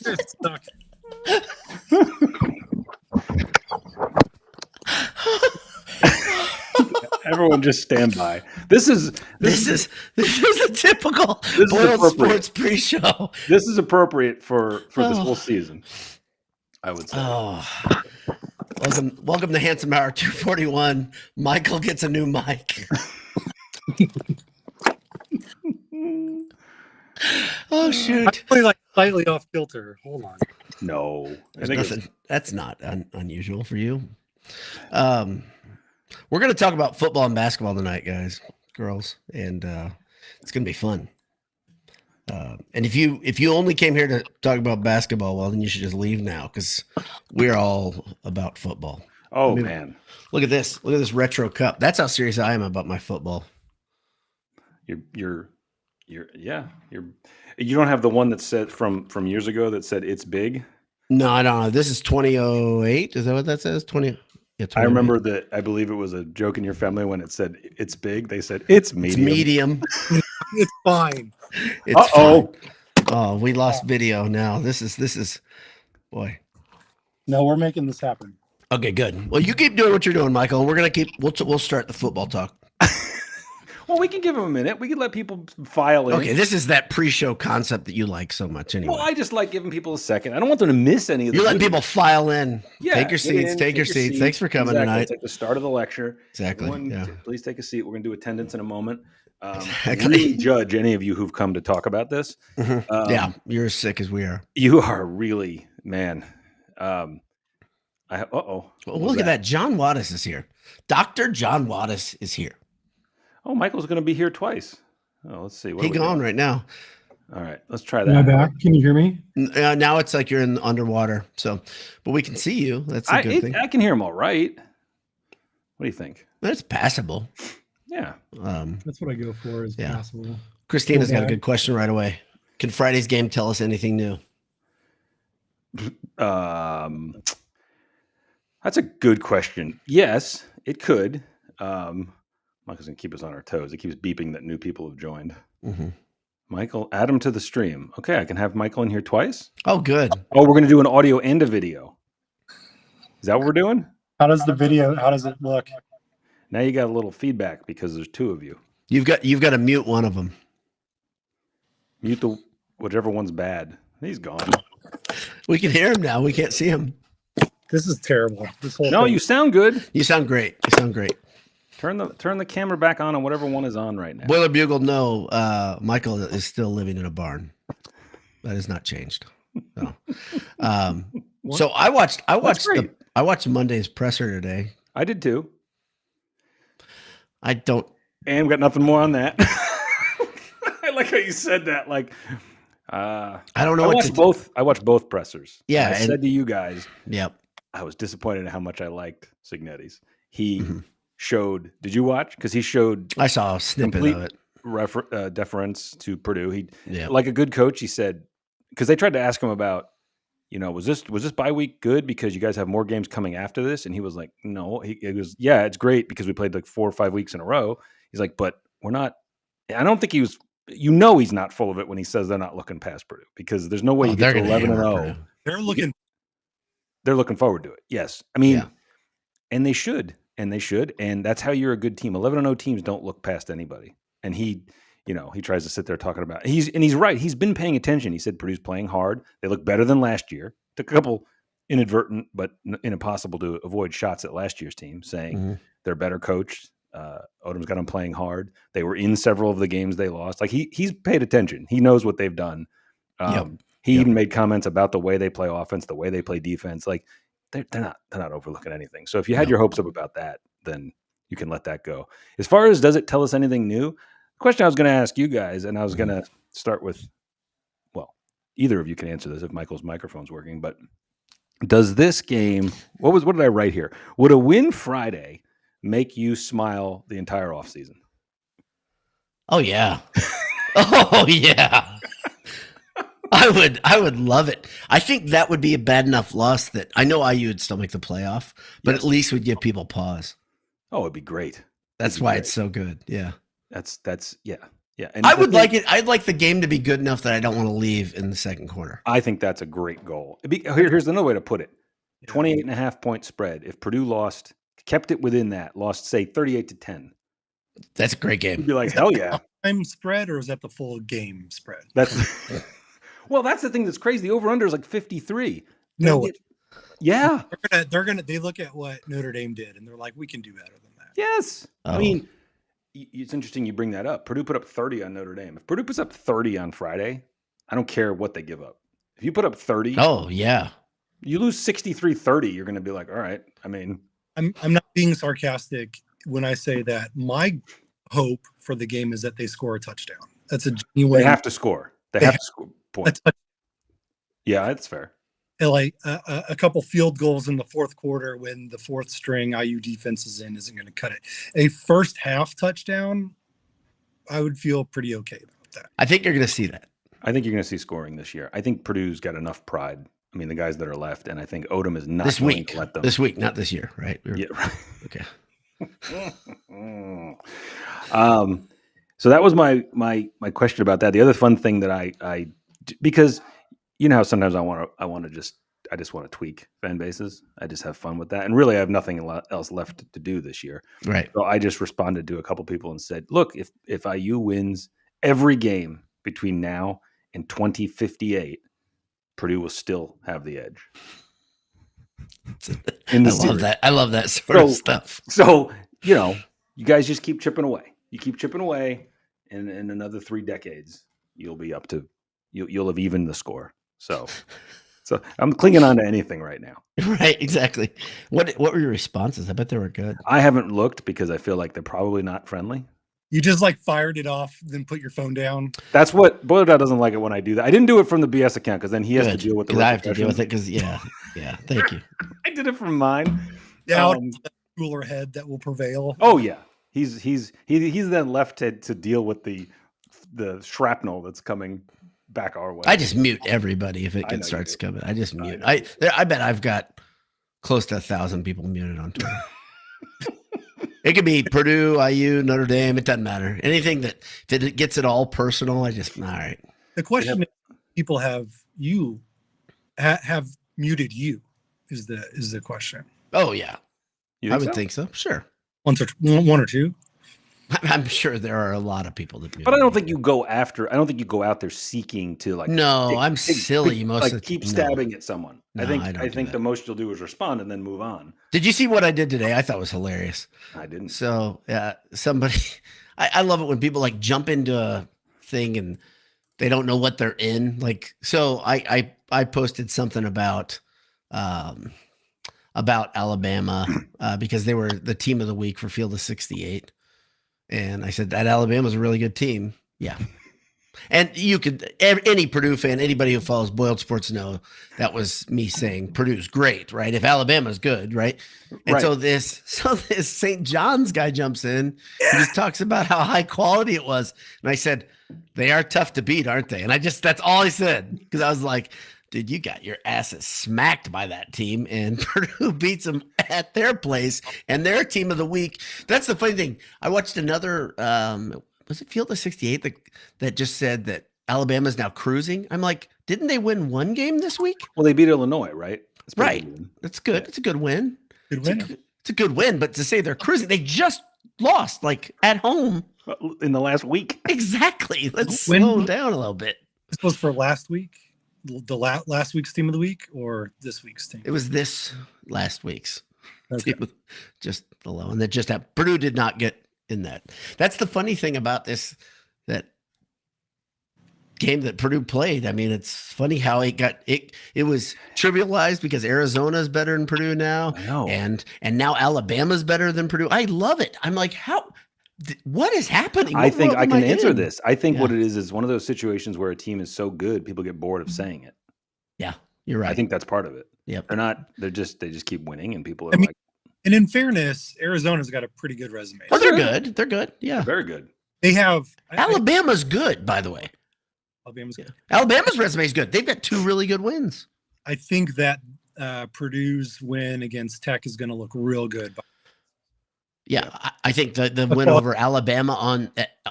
They're stuck. Everyone just stand by. This is a typical is Boiled appropriate. Sports pre-show. This is appropriate for this whole season, I would say. Oh, welcome to Handsome Hour 241. Michael gets a new mic. Oh shoot! I'm really like slightly off kilter. Hold on. No, There's nothing. That's not unusual for you. We're going to talk about football and basketball tonight, guys, girls, and it's going to be fun. And if you only came here to talk about basketball, well, then you should just leave now because we're all about football. Oh man, look at this! Look at this retro cup. That's how serious I am about my football. You don't have the one that said from years ago that said it's big. No, I don't know. This is 2008. Is that what that says? 20. Yeah, I remember that. I believe it was a joke in your family when it said it's big. They said it's medium. It's medium. It's fine. It's fine. Oh, we lost video now. This is boy. No, we're making this happen. Okay, good. Well, you keep doing what you're doing, Michael. We're gonna we'll start the football talk. Well, we can give them a minute. We can let people file in. Okay, this is that pre-show concept that you like so much anyway. Well, I just like giving people a second. I don't want them to miss any of the You're letting people file in. Yeah, take your seats. Take your seats. Thanks for coming tonight. It's like the start of the lecture. Exactly. Everyone, please take a seat. We're going to do attendance in a moment. Exactly. We judge any of you who've come to talk about this. Mm-hmm. Yeah, you're as sick as we are. You are really, man. Well, look at that. John Wattis is here. Dr. John Wattis is here. Oh, Michael's going to be here twice. Oh, let's see. He's gone right now. All right, let's try that. Am I back? Can you hear me? Now it's like you're in underwater. So, but we can see you. That's a good thing. I can hear him all right. What do you think? It's passable. Yeah. That's what I go for is passable. Christina's got a good question right away. Can Friday's game tell us anything new? That's a good question. Yes, it could. Michael's going to keep us on our toes. It keeps beeping that new people have joined. Mm-hmm. Michael, add him to the stream. Okay, I can have Michael in here twice. Oh, good. Oh, we're going to do an audio and a video. Is that what we're doing? How does it look? Now you got a little feedback because there's two of you. You've got to mute one of them. Mute whichever one's bad. He's gone. We can hear him now. We can't see him. This is terrible. You sound good. You sound great. Turn the camera back on whatever one is on right now. Boiler Bugle, no. Michael is still living in a barn. That has not changed. So, so I watched Monday's presser today. I did too. I don't. And we got nothing more on that. I like how you said that. Like, I don't know. I watched both pressers. Yeah, I said to you guys. Yep. I was disappointed at how much I liked Signetti's. He showed. Did you watch? Because he showed. I saw a snippet of it. Deference to Purdue. Like a good coach. He said because they tried to ask him about, was this bye week good because you guys have more games coming after this? And he was like, no. He goes, yeah, it's great because we played like 4 or 5 weeks in a row. He's like, but we're not. I don't think he was. He's not full of it when he says they're not looking past Purdue because there's no way you get to 11-0. They're looking forward to it. Yes. I mean, and they should. And that's how you're a good team. 11-0 teams don't look past anybody. And he tries to sit there talking about he's right. He's been paying attention. He said Purdue's playing hard. They look better than last year. Took a couple inadvertent but impossible to avoid shots at last year's team, saying they're better coached. Odom's got them playing hard. They were in several of the games they lost. Like he's paid attention. He knows what they've done. He even made comments about the way they play offense, the way they play defense. Like they're not overlooking anything. So if you had your hopes up about that, then you can let that go. As far as does it tell us anything new? The question I was going to ask you guys, and I was going to start with, well, either of you can answer this if Michael's microphone's working, but does this game, what did I write here? Would a win Friday make you smile the entire offseason? Oh, yeah. Oh, yeah. I would love it. I think that would be a bad enough loss that I know IU would still make the playoff, but at least would give people pause. Oh, it'd be great. That's why it's so good. Yeah. That's yeah. Yeah, and I would like it. I'd like the game to be good enough that I don't want to leave in the second quarter. I think that's a great goal. Here's another way to put it. 28.5 point spread. If Purdue kept it within that, lost, say, 38-10. That's a great game. You'd be like, hell yeah. Time spread, or is that the full game spread? That's that's the thing that's crazy. The over-under is like 53. No. Yeah. They look at what Notre Dame did, and they're like, we can do better than that. Yes. Oh. I mean, it's interesting you bring that up. Purdue put up 30 on Notre Dame. If Purdue puts up 30 on Friday, I don't care what they give up. If you put up 30, oh yeah, you lose 63-30, you're going to be like, all right. I mean, I'm not being sarcastic when I say that my hope for the game is that they score a touchdown. That's a genuine. they have to score. They have to score points. Yeah, that's fair. Like a couple field goals in the fourth quarter when the fourth string IU defense is in isn't going to cut it. A first half touchdown, I would feel pretty okay about that. I think you're going to see that. I think you're going to see scoring this year. I think Purdue's got enough pride. I mean, the guys that are left, and I think Odom is not This going week, to let them. this week, not this year, right? Yeah, right. Okay. So that was my question about that. The other fun thing that I because you know how sometimes I just want to tweak fan bases. I just have fun with that, and really I have nothing else left to do this year. Right. So I just responded to a couple people and said, "Look, if IU wins every game between now and 2058, Purdue will still have the edge." I love that. I love that sort of stuff. So, you guys just keep chipping away. You keep chipping away, and in another 3 decades, you'll be up to you'll have evened the score. So I'm clinging on to anything right now. Right, exactly. What were your responses? I bet they were good. I haven't looked because I feel like they're probably not friendly. You just like fired it off, then put your phone down. That's what Boiler doesn't like it when I do that. I didn't do it from the BS account because then he has to deal with the. I have to deal with it because yeah. Thank you. I did it from mine. Yeah, cooler head that will prevail. Oh yeah, he's then left to deal with the shrapnel that's coming back our way. I just mute everybody if it starts coming. I just mute. I bet I've got close to 1,000 people muted on Twitter. It could be Purdue, IU, Notre Dame. It doesn't matter. Anything that if it gets it all personal, I just all right. The question is, people have muted you is the question. Oh yeah, I would think so. Sure, one or two. I'm sure there are a lot of people that. But I don't think you go after. I don't think you go out there seeking to like. No, I'm silly. Most of keep stabbing at someone. No, I think the most you'll do is respond and then move on. Did you see what I did today? I thought it was hilarious. I didn't. So somebody, I love it when people like jump into a thing and they don't know what they're in. Like, so I posted something about Alabama because they were the team of the week for Field of 68. And I said that Alabama's a really good team. Yeah. And you could, any Purdue fan, anybody who follows Boiled Sports know that was me saying Purdue's great, right? If Alabama's good, right? And right. so this St. John's guy jumps in, he just talks about how high quality it was. And I said, they are tough to beat, aren't they? And that's all I said. Because I was like, dude, you got your asses smacked by that team, and Purdue beats them at their place, and their team of the week. That's the funny thing. I watched another, was it Field of 68 that just said that Alabama's now cruising? I'm like, didn't they win one game this week? Well, they beat Illinois, right? Right. That's good. It's a good win. Good win. It's a good win, but to say they're cruising, they just lost like at home in the last week. Exactly. Let's slow down a little bit. This was for last week. The last week's team of the week or this week's team? It was this last week's okay. team, just the low, and that just happened. Purdue did not get in that. That's the funny thing about that game that Purdue played. I mean, it's funny how it was trivialized because Arizona is better than Purdue now. I know. And now Alabama's better than Purdue. I love it. I'm like, what is happening? I think I can answer this. I think Yeah. what it is one of those situations where a team is so good, people get bored of saying it. Yeah, you're right. I think that's part of it. Yep. They just keep winning, and people are like. And in fairness, Arizona's got a pretty good resume. Oh, they're good. They're good. Yeah. Very good. They have Alabama's good, by the way. Alabama's good. Alabama's resume is good. They've got 2 really good wins. I think that Purdue's win against Tech is going to look real good. Yeah, I think the win over Alabama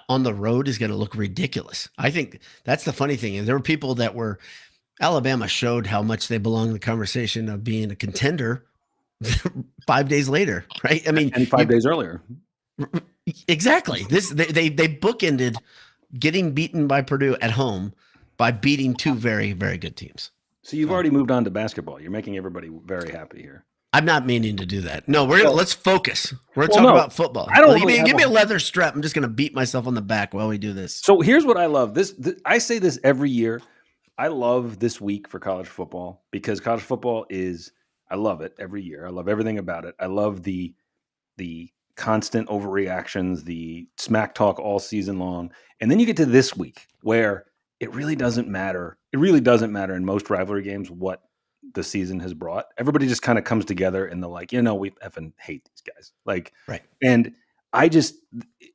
on the road is going to look ridiculous. I think that's the funny thing. Is there were people that were Alabama showed how much they belong in the conversation of being a contender 5 days later, right? I mean, and 5 days earlier. Exactly. They bookended getting beaten by Purdue at home by beating two very, very good teams. So you've already moved on to basketball. You're making everybody very happy here. I'm not meaning to do that. No, let's focus. We're Well, talking no, about football. I don't give really me a leather strap. I'm just going to beat myself on the back while we do this. So here's what I love. I say this every year. I love this week for college football because college football I love it every year. I love everything about it. I love the constant overreactions, the smack talk all season long. And then you get to this week where it really doesn't matter. It really doesn't matter in most rivalry games what the season has brought. Everybody just kind of comes together and they're like, we effing hate these guys. Like, right. And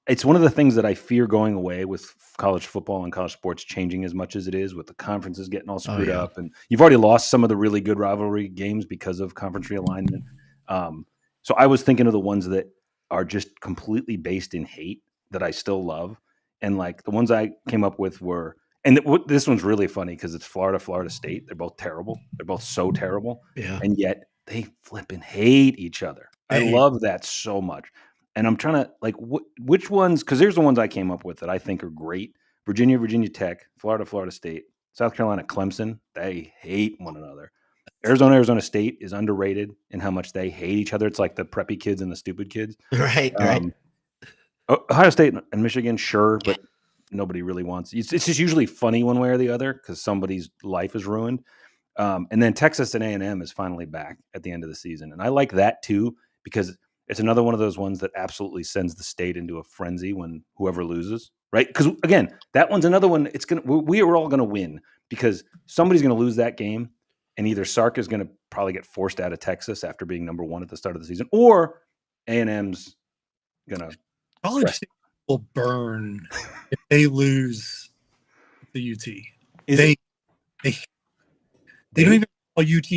it's one of the things that I fear going away with college football and college sports changing as much as it is, with the conferences getting all screwed up. And you've already lost some of the really good rivalry games because of conference realignment. So I was thinking of the ones that are just completely based in hate that I still love. And like the ones I came up with were, and this one's really funny because it's Florida State. They're both terrible. They're both so terrible. Yeah. And yet they flipping hate each other. I love that so much. And I'm trying to which ones, because here's the ones I came up with that I think are great. Virginia Tech, Florida State, South Carolina, Clemson. They hate one another. Arizona State is underrated in how much they hate each other. It's like the preppy kids and the stupid kids. Right. Ohio State and Michigan, sure, but nobody really wants. It's just usually funny one way or the other because somebody's life is ruined. And then Texas and A&M is finally back at the end of the season, and I like that too because it's another one of those ones that absolutely sends the state into a frenzy when whoever loses, right? Because again, that one's another one. We are all gonna win because somebody's gonna lose that game, and either Sark is gonna probably get forced out of Texas after being number one at the start of the season, or A&M's gonna. College State will burn if they lose the UT. They don't even call UT.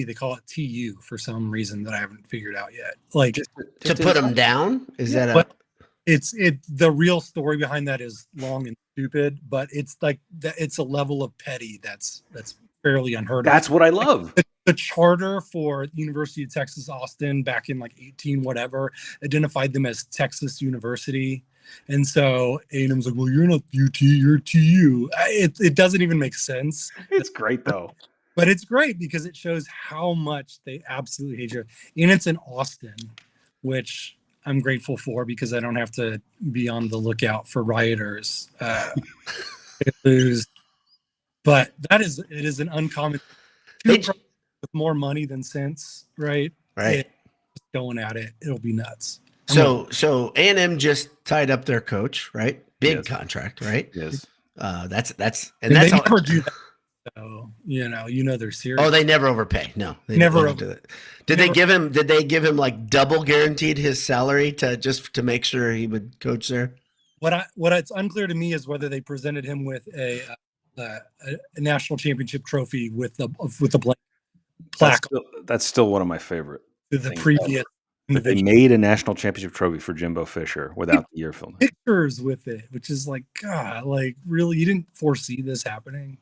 They call it TU for some reason that I haven't figured out yet. Like to put them down? Is that the real story behind that is long and stupid, but it's like that. It's a level of petty that's fairly unheard of. That's what I love. The charter for University of Texas Austin back in like 18 whatever identified them as Texas University, and so A&M's like, well, you're not UT, you're TU. It doesn't even make sense. It's great though. But it's great because it shows how much they absolutely hate you. And it's in Austin, which I'm grateful for because I don't have to be on the lookout for rioters. But it is an uncommon with more money than sense, right? Right. Just going at it. It'll be nuts. So A&M just tied up their coach, right? Big contract, right? Yes. That's they never do that. So they're serious. Oh, they never overpay. No, they never do that. Did they give him like double guaranteed his salary to make sure he would coach there? What it's unclear to me is whether they presented him with a national championship trophy with a blank plaque. That's still one of my favorite. The previous. They made a national championship trophy for Jimbo Fisher without the year film. Pictures with it, which is like, God, like really, you didn't foresee this happening.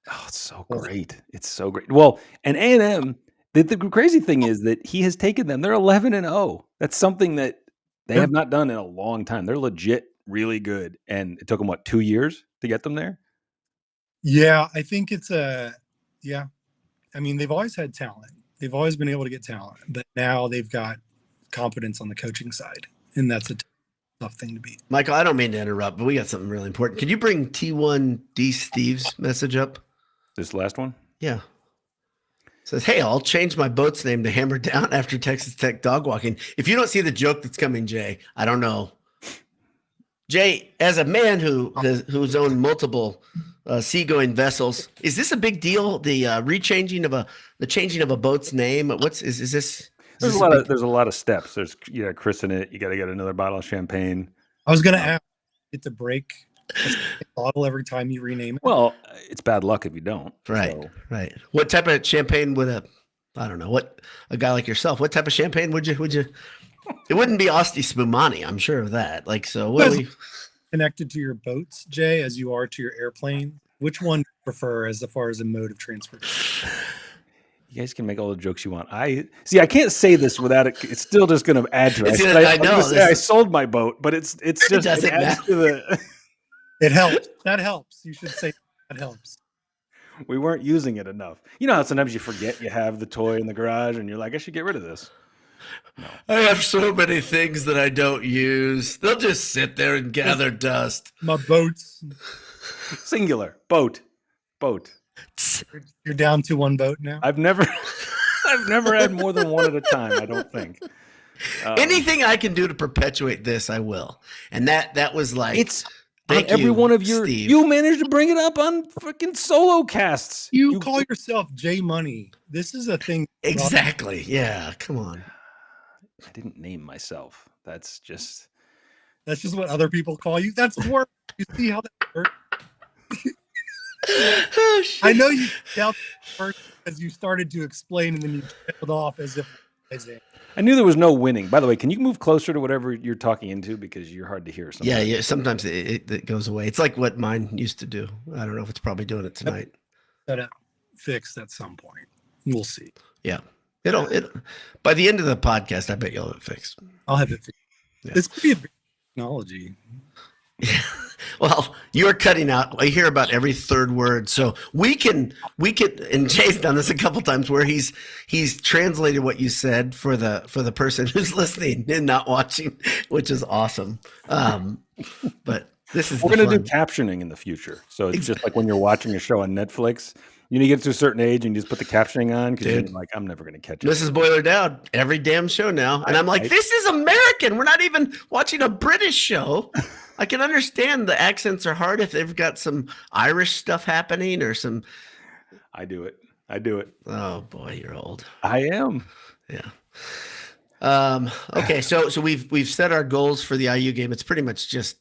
Oh, it's so great. It's so great. Well, and A&M, the crazy thing is that he has taken them. They're 11-0. That's something that they have not done in a long time. They're legit really good. And it took them, 2 years to get them there? Yeah, I think it's I mean, they've always had talent. They've always been able to get talent. But now they've got competence on the coaching side. And that's a tough thing to beat. Michael, I don't mean to interrupt, but we got something really important. Can you bring T1D Steve's message up? This last one? Yeah. Says, hey, I'll change my boat's name to Hammer Down after Texas Tech dog walking. If you don't see the joke that's coming, Jay, I don't know. Jay, as a man who's owned multiple seagoing vessels, is this a big deal? The changing of a boat's name? Is this? There's a lot of steps. There's christen it. You got to get another bottle of champagne. I was going to ask it to break a bottle every time you rename it. Well, it's bad luck if you don't. Right. So. Right. What type of champagne would a guy like yourself? What type of champagne would you It wouldn't be Asti Spumani, I'm sure of that. Like, so what do we... Connected to your boats, Jay, as you are to your airplane? Which one do you prefer as far as a mode of transportation? You guys can make all the jokes you want. I can't say this without it. It's still just going to add to it. I know. I sold my boat, but it's just it adds to the. It helps. That helps. You should say that helps. We weren't using it enough. You know how sometimes you forget you have the toy in the garage, and you're like, I should get rid of this. No. I have so many things that I don't use. They'll just sit there and gather dust. My boats. Singular. Boat. You're down to one boat now? I've never had more than one at a time, I don't think. Anything I can do to perpetuate this, I will. And that was like... It's on every one of your... Steve. You managed to bring it up on freaking solo casts. You call yourself J Money. This is a thing. Exactly. Yeah, come on. I didn't name myself. That's just what other people call you. That's work. You see how that works? Oh, I know you dealt first as you started to explain, and then you trailed off as if I knew there was no winning. By the way, can you move closer to whatever you're talking into, because you're hard to hear sometimes. Yeah. Sometimes it goes away. It's like what mine used to do. I don't know if it's probably doing it tonight. That fixed at some point. We'll see. Yeah. It'll by the end of the podcast, I bet you'll have it fixed. I'll have it fixed. Yeah. This could be a big technology. Yeah. Well, you're cutting out. I hear about every third word. So we can, and Jay's done this a couple times where he's translated what you said for the person who's listening and not watching, which is awesome. But this is, we're going to do captioning in the future. So it's just like when you're watching a show on Netflix, you get to a certain age and you just put the captioning on because you're like, I'm never going to catch it. Mrs. Boiler Down, every damn show now. And I'm like, this is American. We're not even watching a British show. I can understand the accents are hard if they've got some Irish stuff happening or some. I do it. Oh boy, you're old. I am. Yeah. Okay, so we've set our goals for the IU game. It's pretty much just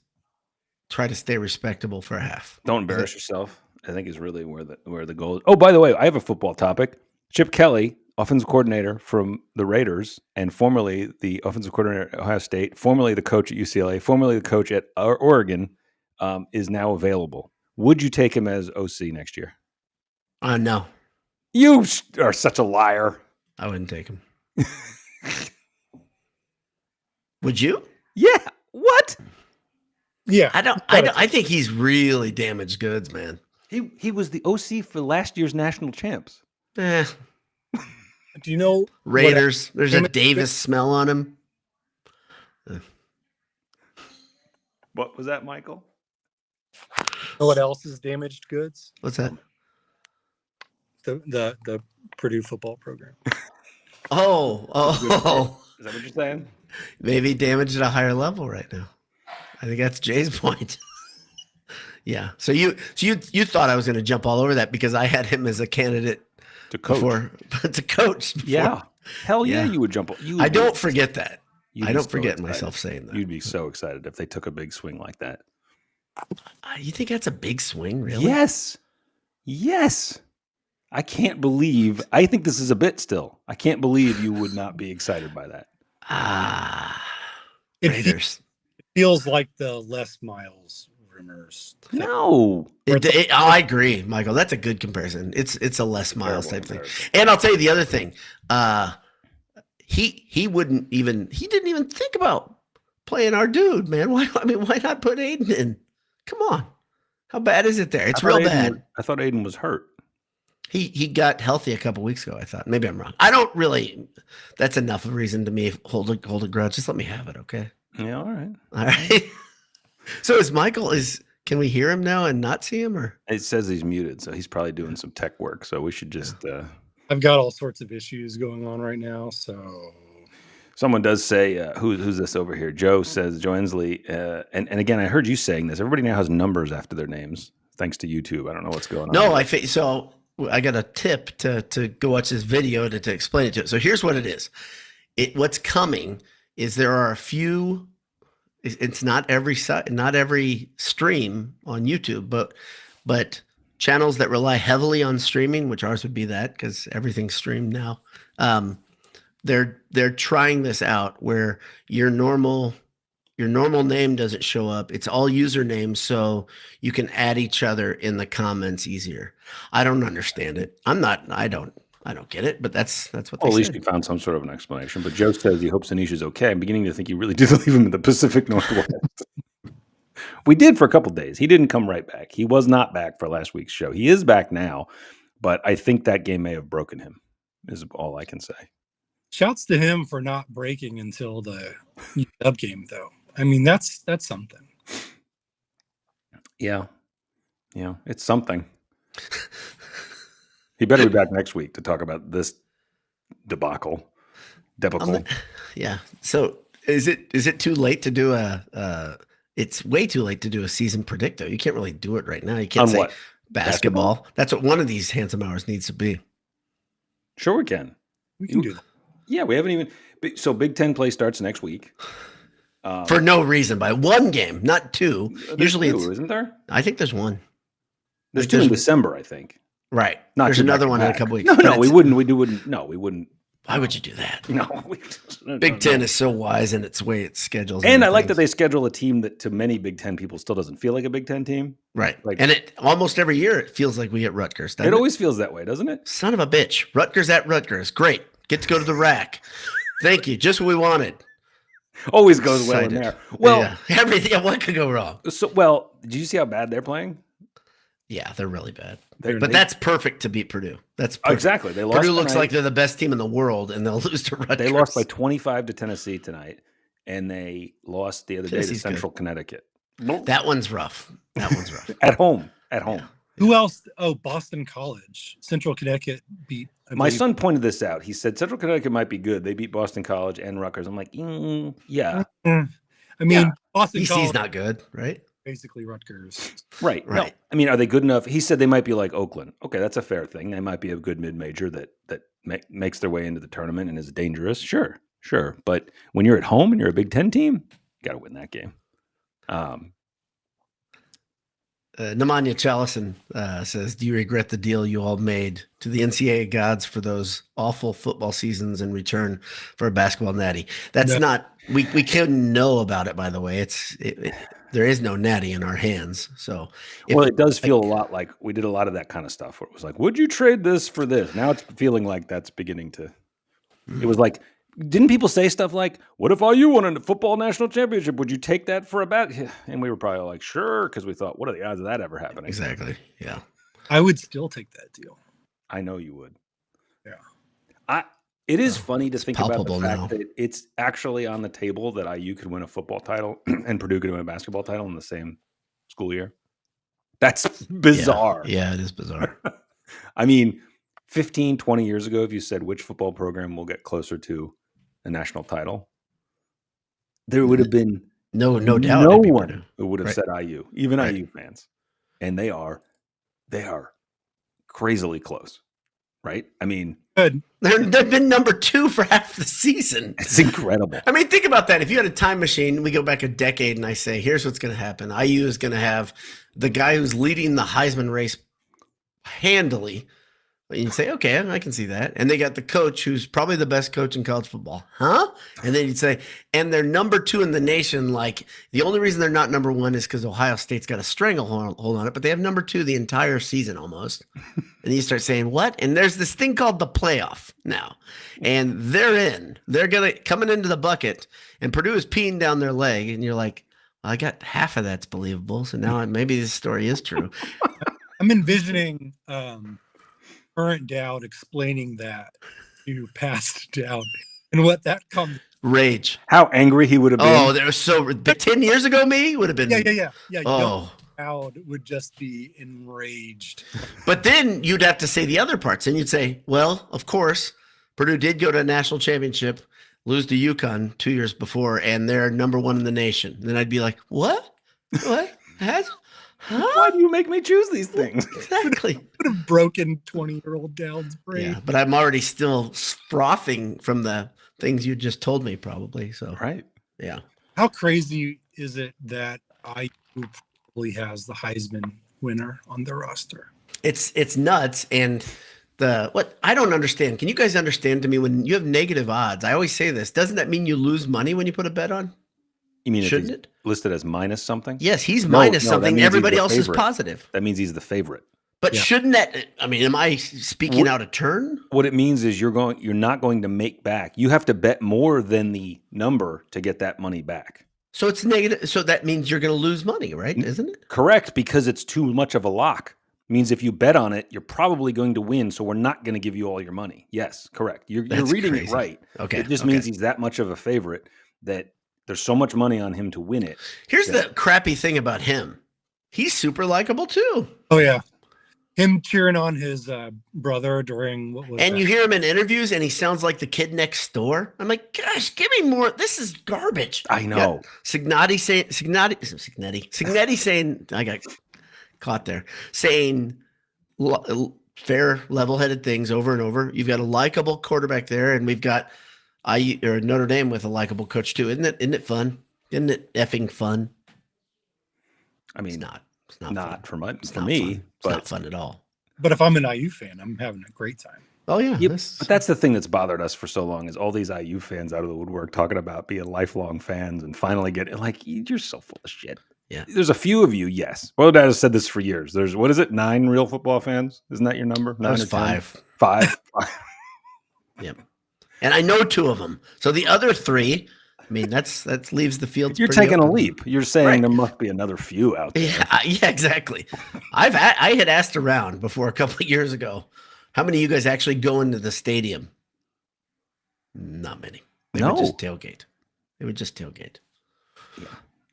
try to stay respectable for a half. Don't embarrass yourself, I think, is really where the goal is. Oh, by the way, I have a football topic. Chip Kelly, offensive coordinator from the Raiders, and formerly the offensive coordinator at Ohio State, formerly the coach at UCLA, formerly the coach at Oregon, is now available. Would you take him as OC next year? No. You are such a liar. I wouldn't take him. Would you? Yeah. What? Yeah. I think he's really damaged goods, man. He was the OC for last year's national champs. Do you know Raiders? There's a Davis smell on him. What was that, Michael? Know what else is damaged goods? What's that? The Purdue football program. Oh. Is that what you're saying? Maybe damaged at a higher level right now. I think that's Jay's point. Yeah. So you thought I was going to jump all over that because I had him as a candidate to coach. To coach. Before. Yeah. Hell yeah, you would jump. I don't forget that. I don't forget myself saying that. You'd be so excited if they took a big swing like that. You think that's a big swing, really? Yes. I can't believe. I think this is a bit still. I can't believe you would not be excited by that. Raiders. It feels like the Les Miles rumors. No. I agree, Michael. That's a good comparison. It's a Les Miles type thing. And I'll tell you the other thing. He didn't even think about playing our dude, man. Why not put Aiden in? Come on. How bad is it there? It's real bad. I thought Aiden was hurt. He got healthy a couple weeks ago, I thought. Maybe I'm wrong. I don't really. That's enough of a reason to me hold a grudge. Just let me have it, okay? Yeah, all right. All right. So can we hear him now and not see him, or? It says he's muted, so he's probably doing some tech work. So we should just. I've got all sorts of issues going on right now, so. Someone does say, who's this over here? Joe says, Joe Ensley, and again, I heard you saying this. Everybody now has numbers after their names, thanks to YouTube. I don't know what's going on. No, so I got a tip to go watch this video to explain it to you. So here's what it is. What's coming is there are a few. It's not every stream on YouTube, but channels that rely heavily on streaming, which ours would be that because everything's streamed now. they're trying this out where your normal name doesn't show up. It's all usernames, so you can add each other in the comments easier. I don't understand it. I don't get it, but that's what Well, they at least said. you found some sort of an explanation. But Joe says he hopes Anish is okay. I'm beginning to think you really did leave him in the Pacific Northwest. We did for a couple days. He didn't come right back. He was not back for last week's show. He is back now, but I think that game may have broken him, is all I can say. Shouts to him for not breaking until the UW game, though. I mean, that's something. Yeah, it's something. He better be back next week to talk about this debacle. Yeah. So is it too late to do it's way too late to do a season predictor. You can't really do it right now. You can't On say what? basketball. That's what one of these handsome hours needs to be. Sure, we can. We can do that. Yeah, we haven't even. So Big Ten play starts next week. For no reason, by one game, not two. Usually two, isn't there? I think there's one. There's two in December, I think. Right. Not there's two another one in a back-to-back. couple weeks. No, we wouldn't. No, we wouldn't. Why would you do that? No. Big Ten is so wise in its way it schedules. And I like that things. they schedule a team that to many Big Ten people still doesn't feel like a Big Ten team. Right. Like- and it almost every year it feels like we get Rutgers. It always feels that way, doesn't it? Son of a bitch. Rutgers at Rutgers. Great. Get to go to the rack. Thank you. Just what we wanted. Always goes well in Excited. there. Well, Yeah. Everything. What could go wrong? did you see how bad they're playing? Yeah, they're really bad. They're- But they- that's perfect to beat Purdue. That's perfect. Exactly. They lost. Purdue looks tonight. like they're the best team in the world, and they'll lose to Rutgers. They lost by 25 to Tennessee tonight, and they lost the other day to Tennessee's Central Connecticut. That one's rough. That one's rough. At home. Who else? Oh, Boston College. Central Connecticut beat. I My believe- son pointed this out. He said Central Connecticut might be good. They beat Boston College and Rutgers. I'm like, yeah, I mean, Yeah. Boston BC's College, not good, right? basically Rutgers. right. No, Right. I mean, are they good enough? He said they might be like Oakland. Okay, that's a fair thing. They might be a good mid-major that makes their way into the tournament and is dangerous. Sure. But when you're at home and you're a Big Ten team, you got to win that game. Nemanja Chalison says, do you regret the deal you all made to the NCAA gods for those awful football seasons in return for a basketball natty? That's No. not, we couldn't know about it, by the way. There is no natty in our hands. So Well, it does feel a lot like we did a lot of that kind of stuff where it was like, would you trade this for this? Now it's feeling like that's beginning to, it was like, didn't people say stuff like, what if IU won a football national championship? Would you take that for a bet? And we were probably like, sure, because we thought, what are the odds of that ever happening? exactly. Yeah. I would still take that deal. I know you would. Yeah. It is funny to think about the palpable fact now. that it's actually on the table that IU could win a football title and Purdue could win a basketball title in the same school year. That's bizarre. Yeah, it is bizarre. I mean, 15, 20 years ago, if you said which football program will get closer to a national title, there would have been No doubt. no it'd be one Purdue. who would have Right. said IU, even Right. IU fans. And they are crazily close, right? I mean, Good. They've been number 2 for half the season. it's incredible. I mean, think about that. If you had a time machine, we go back a decade and I say, here's what's going to happen. IU is going to have the guy who's leading the Heisman race handily. And you say, okay, I can see that. And they got the coach who's probably the best coach in college football. Huh? And then you'd say, and they're number 2 in the nation. Like, the only reason they're not number 1 is because Ohio State's got a stranglehold on it, but they have number 2 the entire season almost. And you start saying, what? And there's this thing called the playoff now. And they're in. They're coming into the bucket, and Purdue is peeing down their leg. And you're like, well, I got half of that's believable. So now maybe this story is true. I'm envisioning current Dowd explaining that to past Dowd and what that comes. Rage. How angry he would have been. Oh, there was but 10 years ago, me would have been. Yeah. Oh, Dowd would just be enraged. but then you'd have to say the other parts, and you'd say, well, of course, Purdue did go to a national championship, lose to UConn 2 years before, and they're number 1 in the nation. And then I'd be like, what? What? Huh? Why do you make me choose these things? Exactly. Would have broken 20-year-old Dowd's brain. Yeah, but I'm already still frothing from the things you just told me, probably. So, Right. yeah. How crazy is it that IU probably has the Heisman winner on their roster? It's nuts, and what I don't understand. Can you guys understand to me when you have negative odds? I always say this. Doesn't that mean you lose money when you put a bet on? You mean Shouldn't if he's it? listed as minus something? Yes, he's No, minus that something. means he's Everybody the else is favorite. positive. That means he's the favorite. But Yeah. shouldn't that? I mean, am I speaking out of turn? What it means is you're not going to make back. You have to bet more than the number to get that money back. So it's negative. So that means you're going to lose money, right? Isn't it? Correct, because it's too much of a lock. It means if you bet on it, you're probably going to win. So we're not going to give you all your money. Yes, correct. You're That's reading crazy. it right. Okay. It just means he's that much of a favorite that there's so much money on him to win it. Here's the crappy thing about him. He's super likable too. Oh yeah, him cheering on his brother during what was And that? you hear him in interviews and he sounds like the kid next door. I'm like, gosh, give me more. This is garbage. I know. Signetti saying, I got caught there, saying fair, level-headed things over and over. You've got a likable quarterback there, and we've got Notre Dame with a likable coach too. Isn't it fun? Isn't it effing fun? I mean, It's not not fun. It's for not me, fun. It's but not fun at all. But if I'm an IU fan, I'm having a great time. Oh yeah, Yep, but that's the thing that's bothered us for so long is all these IU fans out of the woodwork talking about being lifelong fans and finally getting like you're so full of shit. Yeah. There's a few of you, yes. Well, Dad has said this for years. There's 9 real football fans? Isn't that your number? 9 That was or 10? 5. 5. Yep. And I know 2 of them. So the other 3, I mean, that leaves the field. You're taking a leap. You're saying Right. there must be another few out there. Yeah, exactly. I had asked around before a couple of years ago, how many of you guys actually go into the stadium? Not many. They would just tailgate. Yeah.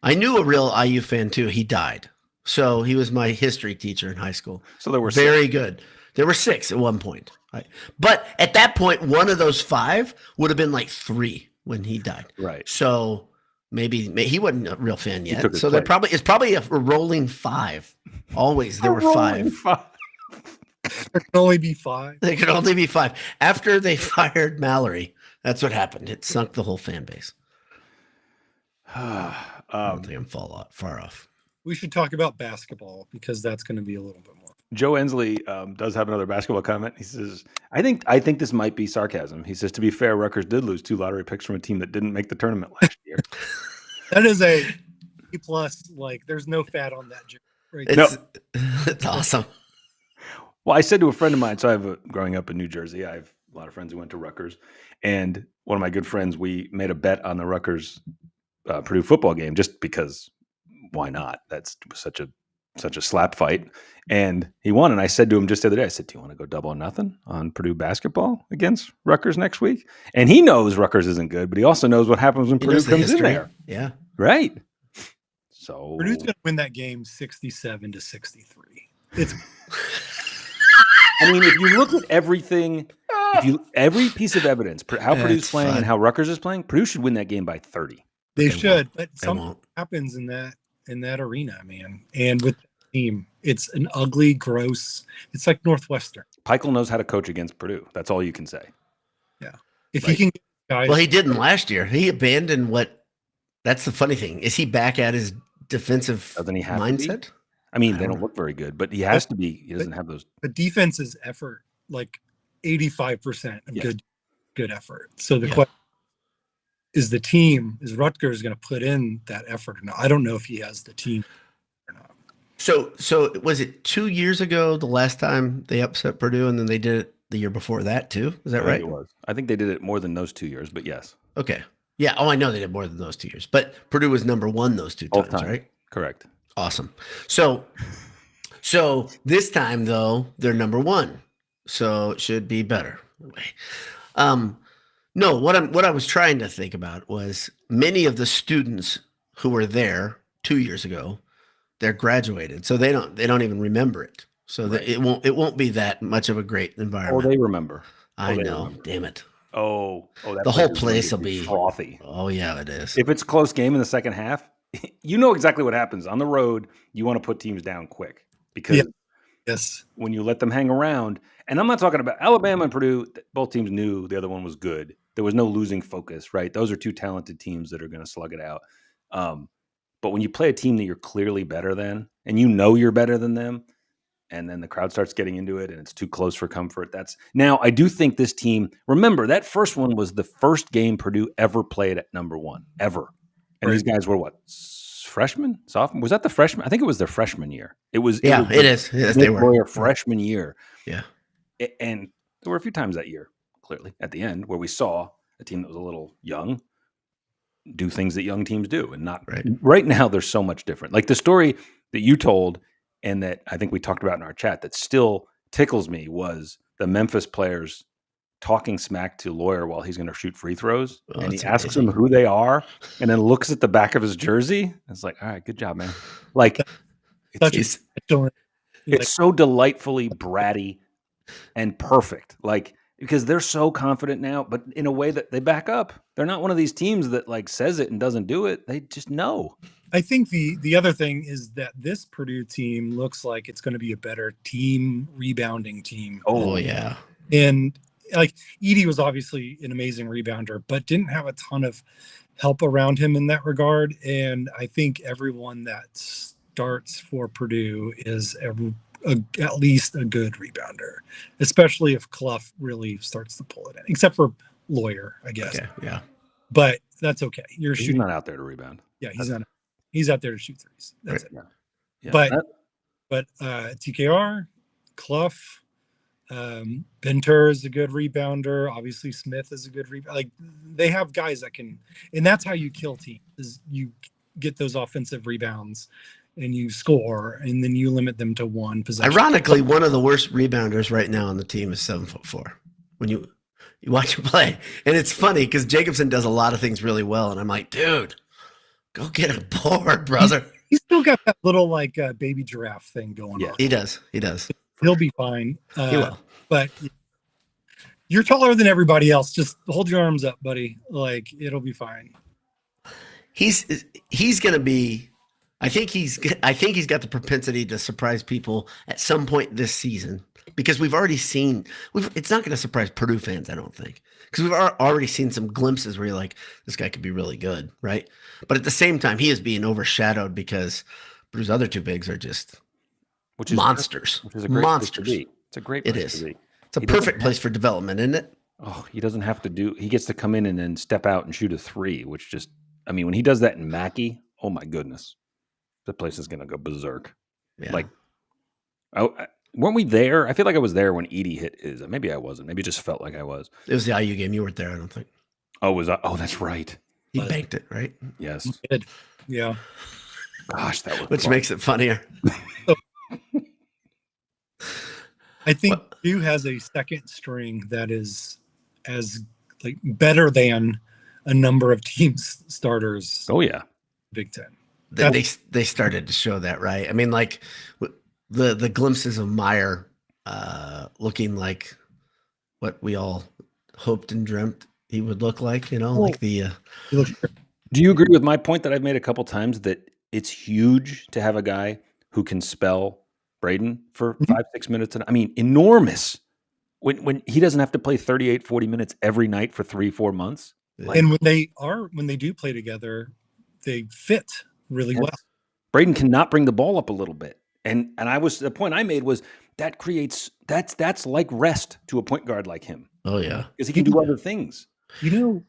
I knew a real IU fan too. He died. So he was my history teacher in high school. So there were Very 6. good. There were 6 at one point. But at that point, one of those 5 would have been like 3 when he died. Right. So maybe he wasn't a real fan took yet. his So place. it's probably a rolling 5. Always there were 5. There can only be 5. There could only be 5. After they fired Mallory, that's what happened. It sunk the whole fan base. I don't think I'm far off. We should talk about basketball because that's going to be a little bit more. Joe Ensley does have another basketball comment. He says, I think this might be sarcasm. He says, to be fair, Rutgers did lose 2 lottery picks from a team that didn't make the tournament last year. That is a B+. Like, there's no fat on that joke. Right? It's awesome. Well, I said to a friend of mine, so growing up in New Jersey, I have a lot of friends who went to Rutgers. And one of my good friends, we made a bet on the Rutgers Purdue football game just because why not? That's such a slap fight. And he won. And I said to him just the other day, I said, do you want to go double or nothing on Purdue basketball against Rutgers next week? And he knows Rutgers isn't good, but he also knows what happens when Purdue comes in there. Yeah. Right. So Purdue's going to win that game 67-63. It's I mean, if you look at everything, every piece of evidence, how Purdue's playing fun. and how Rutgers is playing, Purdue should win that game by 30. they They should, but They something won't. happens in that arena, man. And with the team, it's an ugly, gross. It's like Northwestern. Peichel knows how to coach against Purdue. That's all you can say. If Right. he can get guys, Well, he didn't last year. He abandoned what. That's the funny thing. Is he back at his defensive Doesn't he have to be? mindset? I mean, I they don't don't know. look very good, but he has to be. He doesn't have those. the defense is effort, like 85% of Yes. good effort. So the Yeah. question is Rutgers going to put in that effort or not? I don't know if he has the team or not. So was it 2 years ago the last time they upset Purdue, and then they did it the year before that too? Is that I think right? It was. I think they did it more than those 2 years, but yes, Okay. Yeah. Oh, I know they did more than those 2 years, but Purdue was number 1 those 2 both times, times. right? Correct. Awesome. So this time though, they're number 1. So it should be better. No, what I was trying to think about was many of the students who were there 2 years ago, they're graduated. So they don't even remember it. So that it won't be that much of a great Oh, environment. they remember. I they know. remember. Damn it. Oh, that The whole is place going to will be- frothy. Oh yeah, it is. If it's a close game in the second half, you know exactly what happens on the road. You want to put teams down quick because Yeah. Yes. when you let them hang around, and I'm not talking about Alabama and Purdue, both teams knew the other one was good. There was no losing focus, right? Those are 2 talented teams that are going to slug it out. But when you play a team that you're clearly better than, and you know you're better than them, and then the crowd starts getting into it and it's too close for comfort. Now I do think this team, remember that first one was the first game Purdue ever played at number 1 ever. And these guys were what? Freshmen? Sophomore? Was that the freshman? I think it was their freshman year. It is. Yes, they were. Freshman year. Yeah. And there were a few times that year, clearly, at the end, where we saw a team that was a little young do things that young teams do. And not right now, they're so much different. Like the story that you told and that I think we talked about in our chat that still tickles me was the Memphis players talking smack to Lawyer while he's going to shoot free throws. And he asks them who they are and then looks at the back of his jersey. It's like, all right, good job, man. Like it's so delightfully bratty and perfect. Like, because they're so confident now, but in a way that they back up. They're not one of these teams that like says it and doesn't do it. They just know. I think the other thing is that this Purdue team looks like it's going to be a better team rebounding team. Oh yeah. And like Edey was obviously an amazing rebounder, but didn't have a ton of help around him in that regard. And I think everyone that starts for Purdue is at least a good rebounder, especially if Clough really starts to pull it in, except for Lawyer, I guess. Okay, yeah. But that's okay. He's not out there to rebound. Yeah, he's out there to shoot threes. That's it. Yeah. But TKR, Clough, Benter is a good rebounder. Obviously, Smith is a good rebounder. Like they have guys that can, and that's how you kill teams. Is you get those offensive rebounds, and you score, and then you limit them to one possession. Ironically, one of the worst rebounders right now on the team is 7'4". When you watch him play, and it's funny because Jacobson does a lot of things really well, and I'm like, dude, go get a board, brother. He's still got that little like baby giraffe thing going on. He does. He'll be fine. He will. But you're taller than everybody else. Just hold your arms up, buddy. Like it'll be fine. He's gonna be. I think he's got the propensity to surprise people at some point this season because we've already seen. It's not going to surprise Purdue fans, I don't think, because we've already seen some glimpses where you're like, this guy could be really good, right? But at the same time, he is being overshadowed because Purdue's other two bigs are just monsters. Which is a great place to be. It's a great place to be. It's a perfect place for development, isn't it? Oh, he doesn't have to do. He gets to come in and then step out and shoot a three, which just. I mean, when he does that in Mackey, oh my goodness. The place is going to go berserk. Yeah. Like, weren't we there? I feel like I was there when Edey hit his. Maybe I wasn't. Maybe it just felt like I was. It was the IU game. You weren't there, I don't think. Oh, that's right. He banked it, right? Yes. He did. Yeah. Gosh, that was which makes it funnier. I think Purdue has a second string that is as like better than a number of teams starters. Oh yeah, Big Ten. They started to show that, right? I mean, like the glimpses of Meyer looking like what we all hoped and dreamt he would look like, like the. Do you agree with my point that I've made a couple times that it's huge to have a guy who can spell Braden for 5-6 minutes? I mean, enormous. When he doesn't have to play 38, 40 minutes every night for 3-4 months. And when they do play together, they fit really well. Braden cannot bring the ball up a little bit. And the point I made was that's like rest to a point guard like him. Oh yeah. Because he can do other things.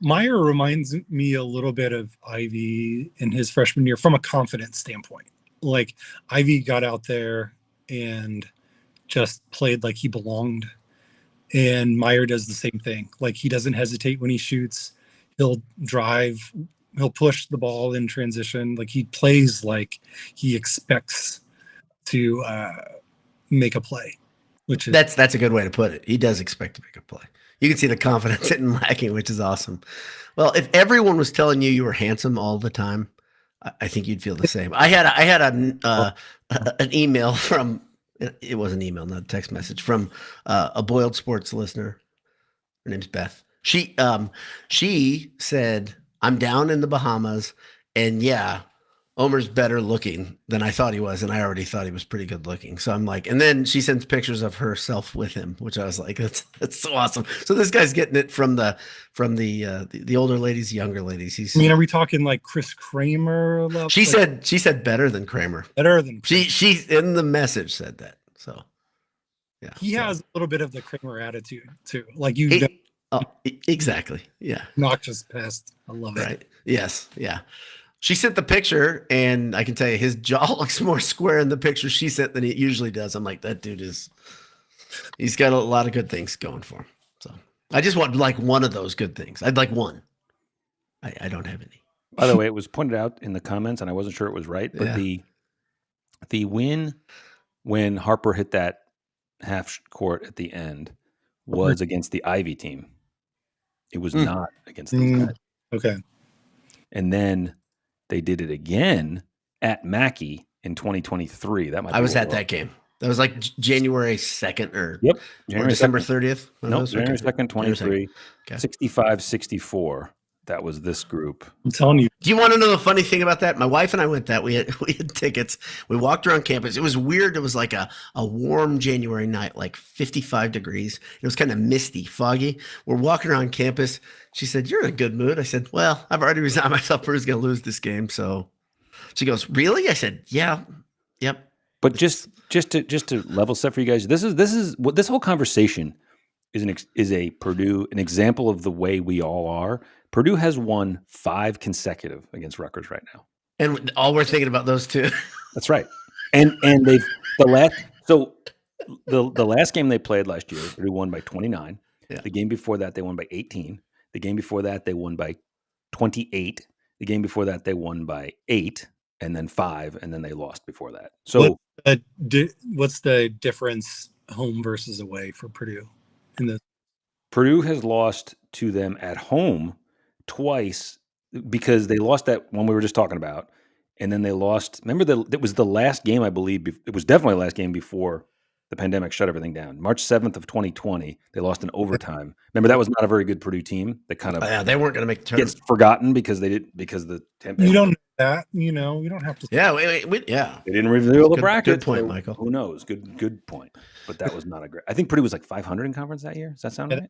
Meyer reminds me a little bit of Ivy in his freshman year from a confidence standpoint. Like Ivy got out there and just played like he belonged. And Meyer does the same thing. Like he doesn't hesitate when he shoots. He'll drive. He'll push the ball in transition. Like he plays like he expects to make a play. Which is that's a good way to put it. He does expect to make a play. You can see the confidence in lacking, which is awesome. Well, if everyone was telling you were handsome all the time, I think you'd feel the same. I had an email from. It was an email, not a text message, from a Boiled Sports listener. Her name's Beth. She said, I'm down in the Bahamas, and yeah, Omer's better looking than I thought he was, and I already thought he was pretty good looking. So I'm like, and then she sends pictures of herself with him, which I was like, that's so awesome. So this guy's getting it from the older ladies, younger ladies. are we talking like Chris Kramer? She said better than Kramer. Better than Kramer. She in the message said that. So Yeah. He has a little bit of the Kramer attitude too. Like Exactly. Yeah. Noxious pest. I love it. Right. Yes. Yeah. She sent the picture, and I can tell you his jaw looks more square in the picture she sent than it usually does. I'm like, that dude he's got a lot of good things going for him. So I just want like one of those good things. I'd like one. I don't have any. By the way, it was pointed out in the comments, and I wasn't sure it was right, but the win when Harper hit that half court at the end was against the Ivy team. It was not against these guys. Okay. And then they did it again at Mackey in 2023. I was at that game. That was like January 2nd or December 30th. No, January 2nd, 23. 65-64. That was this group. I'm telling you. Do you want to know the funny thing about that? My wife and I went that. We had tickets. We walked around campus. It was weird. It was like a warm January night, like 55 degrees. It was kind of misty, foggy. We're walking around campus. She said, "You're in a good mood." I said, "Well, I've already resigned myself. Purdue's going to lose this game." So she goes, "Really?" I said, "Yeah, yep." But just to level set for you guys, this is what this whole conversation is a Purdue, an example of the way we all are. Purdue has won 5 consecutive against Rutgers right now, and all we're thinking about those two. That's right. And they've the last game they played last year, Purdue won by 29. Yeah. The game before that, they won by 18. The game before that, they won by 28. The game before that, they won by 8, and then 5, and then they lost before that. So, what's the difference, home versus away, for Purdue in this? Purdue has lost to them at home twice because they lost that one we were just talking about, and then they lost. Remember, it was the last game, I believe. It was definitely the last game before the pandemic shut everything down. March 7th of 2020, they lost in overtime. Remember, that was not a very good Purdue team. They kind of they weren't going to make the tournament. Gets forgotten because the you don't know that, we don't have to. Yeah, they didn't reveal the bracket. Good point, Michael. Who knows? Good point. But that was not a great. I think Purdue was like 500 in conference that year. Does that sound right?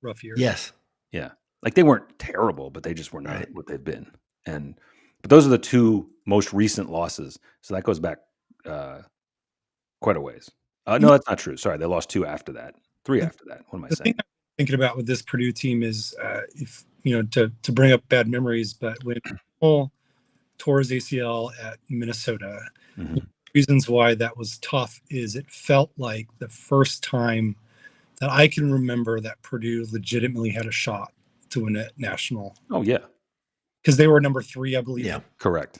Rough year. Yes. Yeah. Like they weren't terrible, but they just were not what they've been. But those are the 2 most recent losses. So that goes back quite a ways. No, that's not true. Sorry, they lost 2 after that, 3 after that. What am I saying? Thing I'm thinking about with this Purdue team is, if to bring up bad memories, but when Paul tore his ACL at Minnesota, reasons why that was tough is it felt like the first time that I can remember that Purdue legitimately had a shot to win a national. Oh yeah, because they were number 3, I believe. Yeah, correct.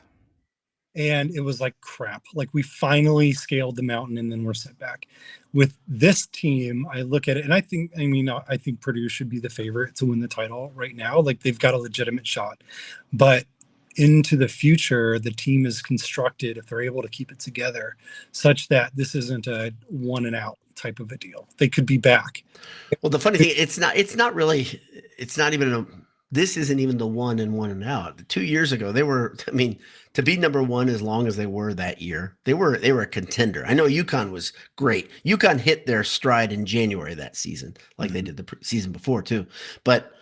And it was like crap. Like we finally scaled the mountain, and then we're set back. With this team, I look at it, and I think Purdue should be the favorite to win the title right now. Like they've got a legitimate shot, but into the future, the team is constructed, if they're able to keep it together, such that this isn't a 1 and out type of a deal. They could be back. Well, the funny thing, this isn't even the 1 and out. 2 years ago, they were, to be number 1 as long as they were that year, they were a contender. I know UConn was great. UConn hit their stride in January that season, like they did the season before too. But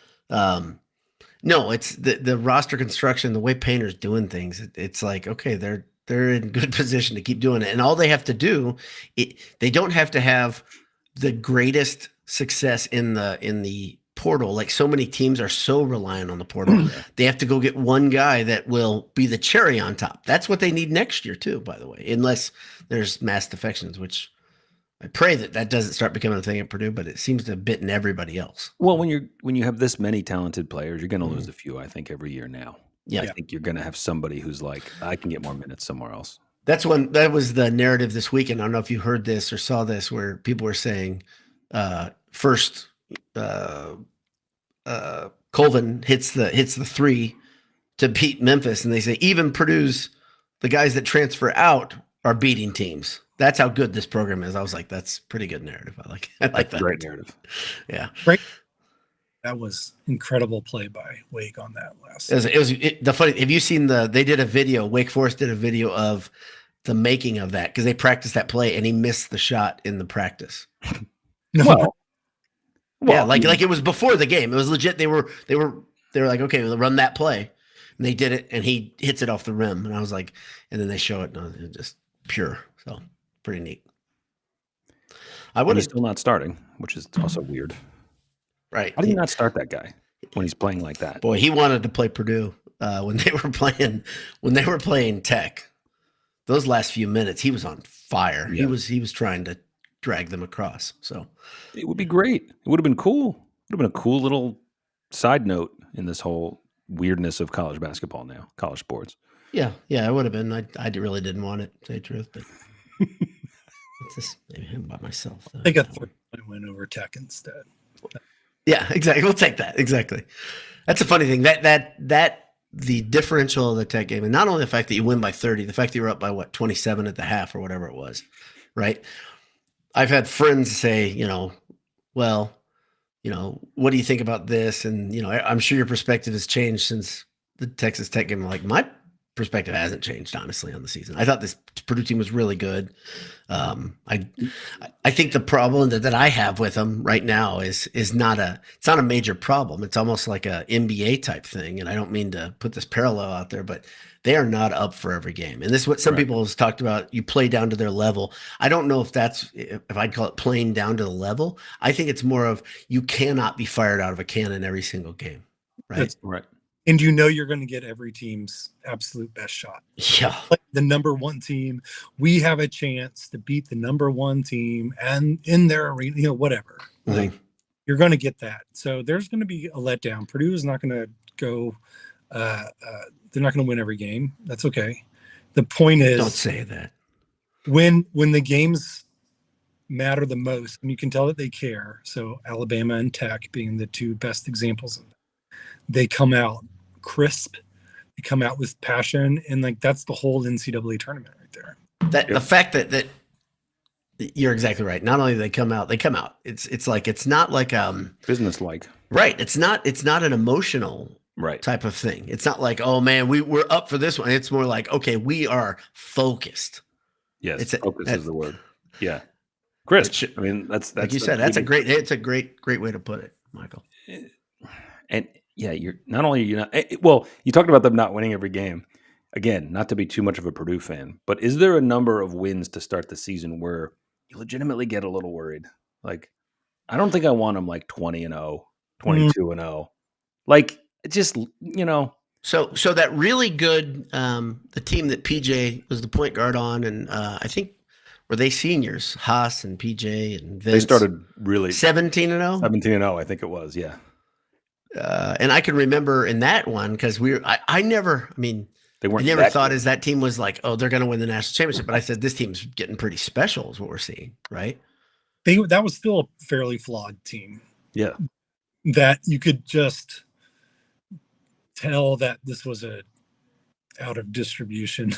no, it's the roster construction, the way Painter's doing things. It's like, okay, they're in good position to keep doing it. And all they have to do, they don't have to have the greatest success in the portal. Like so many teams are so reliant on the portal. They have to go get one guy that will be the cherry on top. That's what they need next year too, by the way, unless there's mass defections, which I pray that doesn't start becoming a thing at Purdue, but it seems to have bitten everybody else. Well, when you have this many talented players, you're going to lose a few, I think, every year now. Yeah. I think you're going to have somebody who's like, I can get more minutes somewhere else. That was the narrative this weekend. I don't know if you heard this or saw this, where people were saying, first, Colvin hits the 3 to beat Memphis, and they say even Purdue's, the guys that transfer out are beating teams. That's how good this program is. I was like, that's pretty good narrative. I like that. Great narrative. Yeah. Great. That was incredible play by Wake on that last. The funny. Have you seen they did a video? Wake Forest did a video of the making of that because they practiced that play and he missed the shot in the practice. Well, yeah, like it was before the game. It was legit. They were like, okay, we'll run that play, and they did it, and he hits it off the rim, and I was like, and then they show it, and it was just pure. So pretty neat. I And would he's have still not starting, which is also weird. right. How do you not start that guy when he's playing like that? Boy, he wanted to play Purdue when they were playing Tech. Those last few minutes, he was on fire. Yeah. He was trying to drag them across. So It would be great. It would have been cool. It would have been a cool little side note in this whole weirdness of college basketball now, college sports. yeah, it would have been. I really didn't want it, to tell you the truth, but it's just maybe him by myself. I think a 3-point win over Tech instead. Yeah, exactly. We'll take that. Exactly. That's a funny thing. That the differential of the Tech game, and not only the fact that you win by 30, the fact that you were up by 27 at the half or whatever it was, right? I've had friends say, well, what do you think about this? And I'm sure your perspective has changed since the Texas Tech game. Like, my perspective hasn't changed, honestly, on the season. I thought this Purdue team was really good. I think the problem that I have with them right now is not a major problem. It's almost like a NBA type thing. And I don't mean to put this parallel out there, but they are not up for every game. And this is what some people have talked about. You play down to their level. I don't know if I'd call it playing down to the level. I think it's more of, you cannot be fired out of a cannon every single game. Right. That's right. And you're going to get every team's absolute best shot. Yeah. Like the number one team, we have a chance to beat the number one team and in their arena, whatever. Mm-hmm. Like, you're going to get that. So there's going to be a letdown. Purdue is not going to go, they're not going to win every game. That's okay. The point is, don't say that. When the games matter the most, and you can tell that they care. So Alabama and Tech being the two best examples of that. They come out crisp, they come out with passion, and like that's the whole NCAA tournament right there. The fact that you're exactly right. Not only do they come out. It's like, it's not like business like. Right. It's not an emotional type of thing. It's not like, oh man, we're up for this one. It's more like, okay, we are focused. Yes, focus is the word. Yeah. Chris, I mean, that's like you said, it's a great way to put it, Michael. And yeah, you're not, well, you talked about them not winning every game. Again, not to be too much of a Purdue fan, but is there a number of wins to start the season where you legitimately get a little worried? Like, I don't think I want them like 20-0, 22-0. Like, just, So that really good, the team that PJ was the point guard on, and I think, were they seniors? Haas and PJ and Vince. They started really 17-0? 17-0, I think it was, yeah. And I can remember in that one, because I never thought as that team was like, oh, they're going to win the national championship. But I said, this team's getting pretty special is what we're seeing, right? That was still a fairly flawed team. Yeah. That you could just tell that this was a out of distribution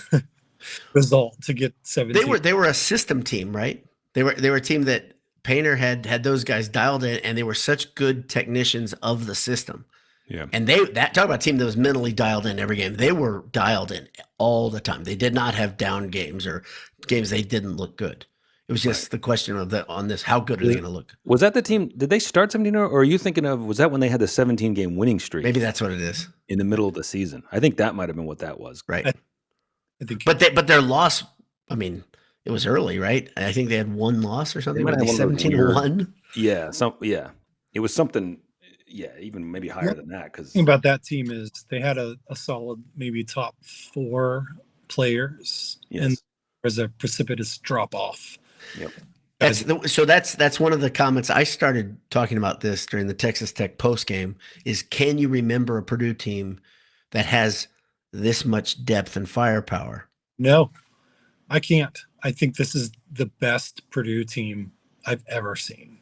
result to get 17. They were a system team, right? They were a team that Painter had those guys dialed in, and they were such good technicians of the system. Yeah. And talk about a team that was mentally dialed in every game. They were dialed in all the time. They did not have down games or games they didn't look good. It was just the question of how good are they going to look? Was that the team? Did they start 17, or are you thinking of, was that when they had the 17-game winning streak? Maybe that's what it is. In the middle of the season. I think that might have been what that was. Right. I think, but their loss, I mean, it was early, right? I think they had one loss or something. Were they 17-1? Yeah. It was something. Yeah, even maybe higher than that. Because the thing about that team is they had a solid, maybe top 4 players, and there was a precipitous drop off. Yep. That's one of the comments I started talking about this during the Texas Tech post game. Is, can you remember a Purdue team that has this much depth and firepower? No, I can't. I think this is the best Purdue team I've ever seen.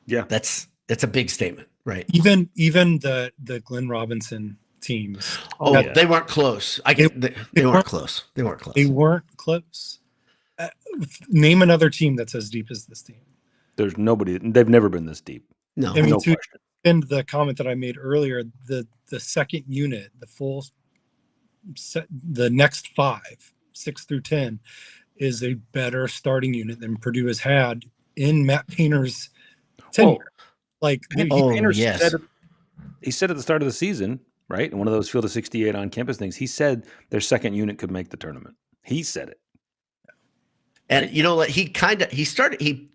Yeah, that's a big statement, right? Even the Glenn Robinson teams. Oh, they weren't close. They weren't close. They weren't close. They weren't close. Name another team that's as deep as this team. There's nobody. They've never been this deep. No, I mean, no question. And the comment that I made earlier, the second unit, the next 5, 6 through 10, is a better starting unit than Purdue has had in Matt Painter's tenure. He said at the start of the season, right, in one of those Field of 68 on campus things, he said their second unit could make the tournament. He said it. And you know what? He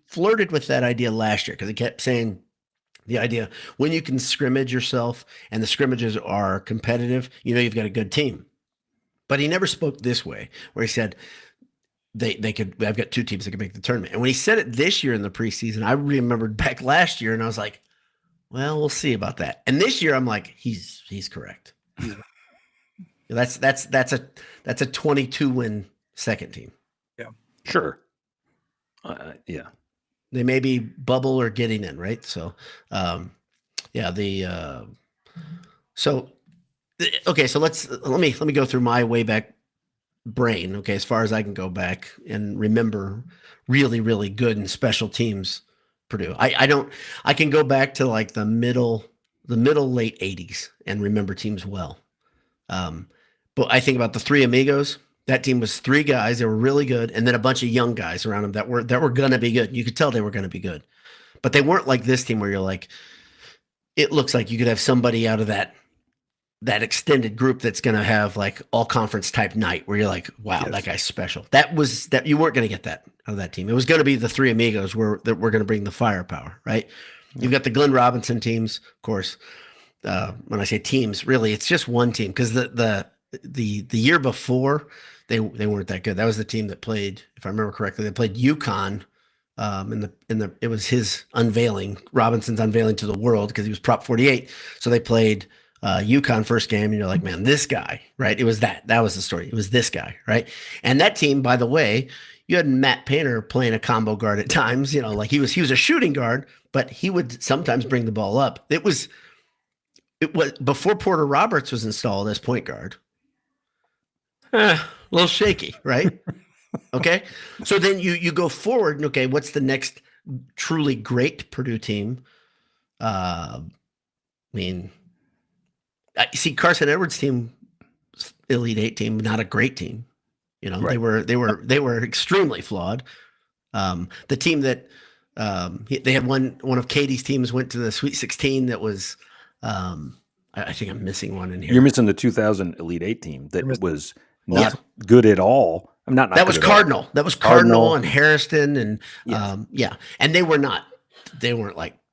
flirted with that idea last year because he kept saying the idea when you can scrimmage yourself and the scrimmages are competitive, you've got a good team. But he never spoke this way, where he said I've got 2 teams that can make the tournament. And when he said it this year in the preseason, I remembered back last year and I was like, well, we'll see about that. And this year I'm like, he's correct. That's a 22 win second team. Yeah, sure. Yeah, they may be bubble or getting in, right? So, okay. So let me go through my way back brain. Okay, as far as I can go back and remember really, really good and special teams. Purdue. I can go back to like the middle late 80s and remember teams well. But I think about the Three Amigos. That team was 3 guys. They were really good. And then a bunch of young guys around them that were going to be good. You could tell they were going to be good, but they weren't like this team where you're like, it looks like you could have somebody out of that extended group that's going to have like all conference type night where you're like, wow, yes, that guy's special. That you weren't going to get that out of that team. It was going to be the Three Amigos that were going to bring the firepower, right? Yeah. You've got the Glenn Robinson teams, of course. When I say teams, really, it's just one team because the year before they weren't that good. That was the team that played, if I remember correctly, they played UConn. It was his unveiling, Robinson's unveiling to the world because he was Prop 48. So they played UConn first game, and you're like, man, this guy, right? It was that was the story. It was this guy, right? And that team, by the way, you had Matt Painter playing a combo guard at times, like he was a shooting guard, but he would sometimes bring the ball up. It was before Porter Roberts was installed as point guard. A little shaky, right? Okay. So then you go forward and okay, what's the next truly great Purdue team? I see Carson Edwards' team, Elite 8 team, not a great team. Right. They were extremely flawed. The team that they had one of Katie's teams went to the Sweet 16. That was I think I'm missing one in here. You're missing the 2000 Elite 8 team that was not good at all. I'm not that was Cardinal. That was Cardinal and Harrison and and they weren't like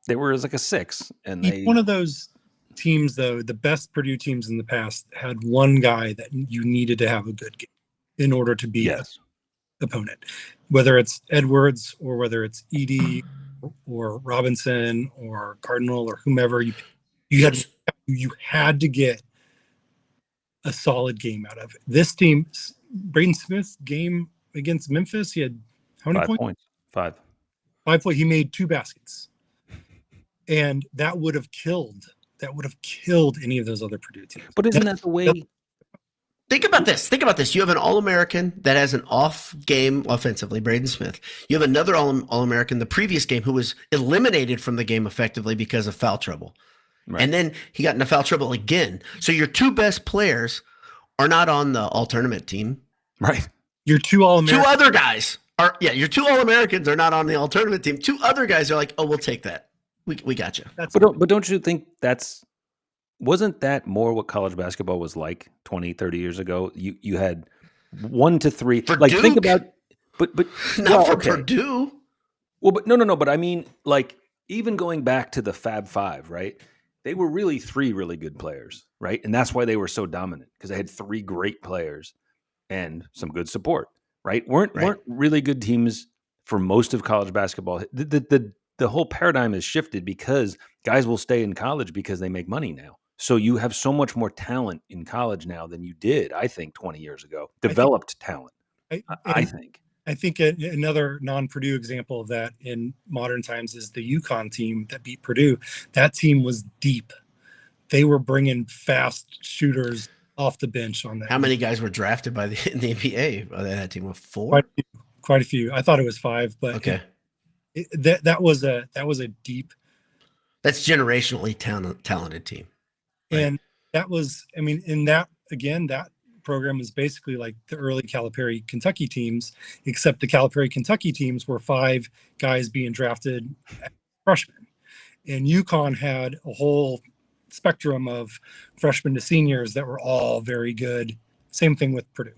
they were like a 6 and one of those teams though. The best Purdue teams in the past had one guy that you needed to have a good game in order to beat an opponent, whether it's Edwards or whether it's Edey or Robinson or Cardinal or whomever you had to get a solid game out of it. This team, Braden Smith's game against Memphis, he had how many points? 5 points. He made 2 baskets, and that would have killed any of those other Purdue teams. But isn't that the way? Think about this. You have an All-American that has an off game offensively, Braden Smith. You have another All-American the previous game who was eliminated from the game effectively because of foul trouble. Right. And then he got into foul trouble again. So your 2 best players are not on the all-tournament team. Right. Your 2 All-Americans. 2 other guys your 2 All-Americans are not on the all-tournament team. 2 other guys are like, oh, we'll take that. We got you. But don't you think wasn't that more what college basketball was like 20, 30 years ago? You had 1 to 3. For like Duke? Think about but not for Purdue. Well, but no, but I mean like even going back to the Fab 5, right? They were really 3 really good players, right? And that's why they were so dominant because they had 3 great players and some good support, right? Weren't really good teams for most of college basketball. The whole paradigm has shifted because guys will stay in college because they make money now. So you have so much more talent in college now than you did, I think, 20 years ago. Developed talent, I think. I think another non-Purdue example of that in modern times is the UConn team that beat Purdue. That team was deep. They were bringing fast shooters off the bench on that. How many guys were drafted by the NBA? That team was 4. Quite a few. I thought it was 5, but okay. That was a deep. That's generationally talented team. Right? And that was, in that again, that program is basically like the early Calipari Kentucky teams, except the Calipari Kentucky teams were 5 guys being drafted as freshmen, and UConn had a whole spectrum of freshmen to seniors that were all very good. Same thing with Purdue.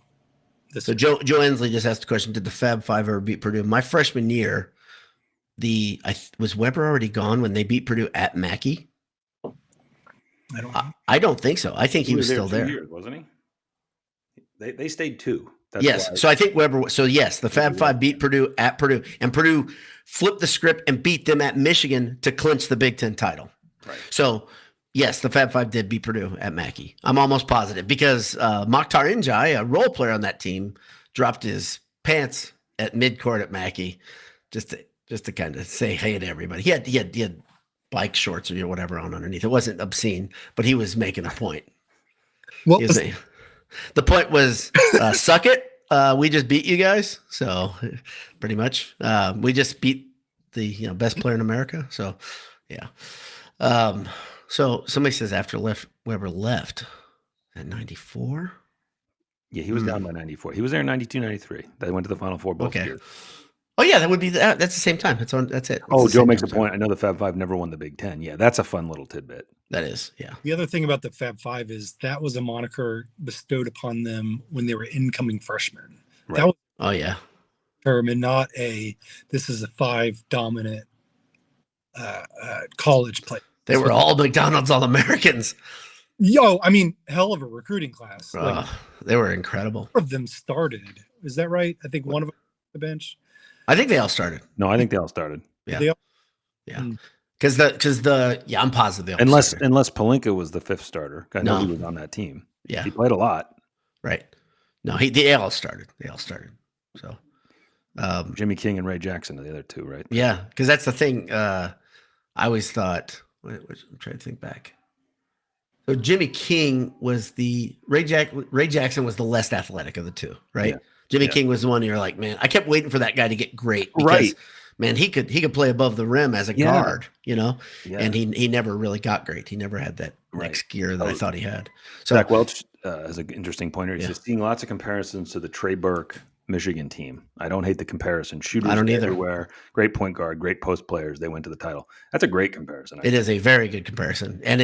So Joe Ensley just asked the question: did the Fab Five ever beat Purdue? My freshman year, was Weber already gone when they beat Purdue at Mackey? I don't think so. I think he was still there. 2 years, wasn't he? They stayed 2. That's yes. why. So I think Weber. So yes, the Fab Five beat Purdue at Purdue, and Purdue flipped the script and beat them at Michigan to clinch the Big Ten title. Right. So yes, the Fab Five did beat Purdue at Mackey. I'm almost positive because Mokhtar Njai, a role player on that team, dropped his pants at midcourt at Mackey, just to kind of say hey to everybody. He had bike shorts or whatever on underneath. It wasn't obscene, but he was making a point. Well, the point was, suck it. We just beat you guys. So pretty much, we just beat the best player in America. So yeah. So somebody says after Weber left at 94. Yeah, he was down by 94. He was there in 92, 93. They went to the Final Four both years. Oh yeah, that would be that's the same time. That's it. Joe makes a point. I know the Fab Five never won the Big Ten. Yeah, that's a fun little tidbit. That is, yeah. The other thing about the Fab Five is that was a moniker bestowed upon them when they were incoming freshmen. Right. That was term and not this is a 5 dominant college play. They were all McDonald's All-Americans. I mean, hell of a recruiting class. They were incredible. 4 of them started. Is that right? I think one of them on the bench. I think they all started. No, I think they all started. Yeah. Because I'm positive they all started. Unless Pelinka was the 5th starter. I know he was on that team. Yeah. He played a lot. Right. No, they all started. So Jimmy King and Ray Jackson are the other 2, right? Yeah, because that's the thing. I always thought. I'm trying to think back. So Jimmy King was Ray Jackson was the less athletic of the 2, right? Yeah. Jimmy King was the one you're like, man, I kept waiting for that guy to get great. Because, right. Man, he could play above the rim as a guard, Yeah. And he never really got great. He never had that next gear that I thought he had. So Zach Welch has an interesting pointer. He says, seeing lots of comparisons to the Trey Burke Michigan team. I don't hate the comparison. Shooters I don't either. everywhere. Great point guard, great post players. They went to the title. That's a great comparison. It is a very good comparison. And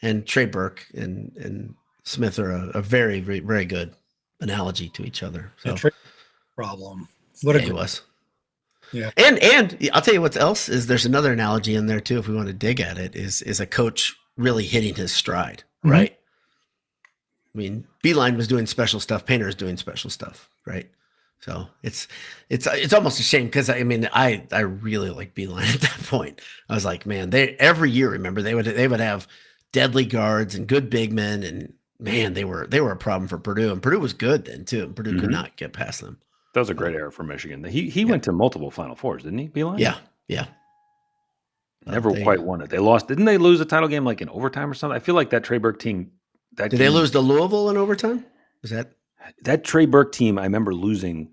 and Trey Burke and Smith are a very, very, very good analogy to each other. So problem. What he was. Yeah. And I'll tell you what else is there's another analogy in there too, if we want to dig at it, is a coach really hitting his stride, right? I mean, Beeline was doing special stuff, Painter is doing special stuff, right? So it's almost a shame because I mean I really like Beeline at that point. I was like, man, every year, remember, they would have deadly guards and good big men, and man, they were a problem for Purdue, and Purdue was good then too. And Purdue could not get past them. That was a great era for Michigan. He went to multiple Final Fours, didn't he, Beeline? Yeah. Never quite won it. They lost. Didn't they lose a title game like in overtime or something? I feel like that Trey Burke team. Did they lose to Louisville in overtime? Was that Trey Burke team? I remember losing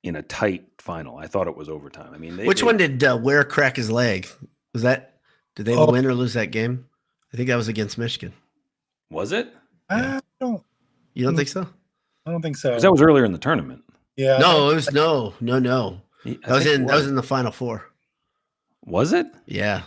in a tight final. I thought it was overtime. I mean, which one did Ware crack his leg? Did they win or lose that game? I think that was against Michigan. Was it? I don't. You don't think so? I don't think so. Because that was earlier in the tournament. Yeah. No, it was no. That was in the Final Four. Was it? Yeah.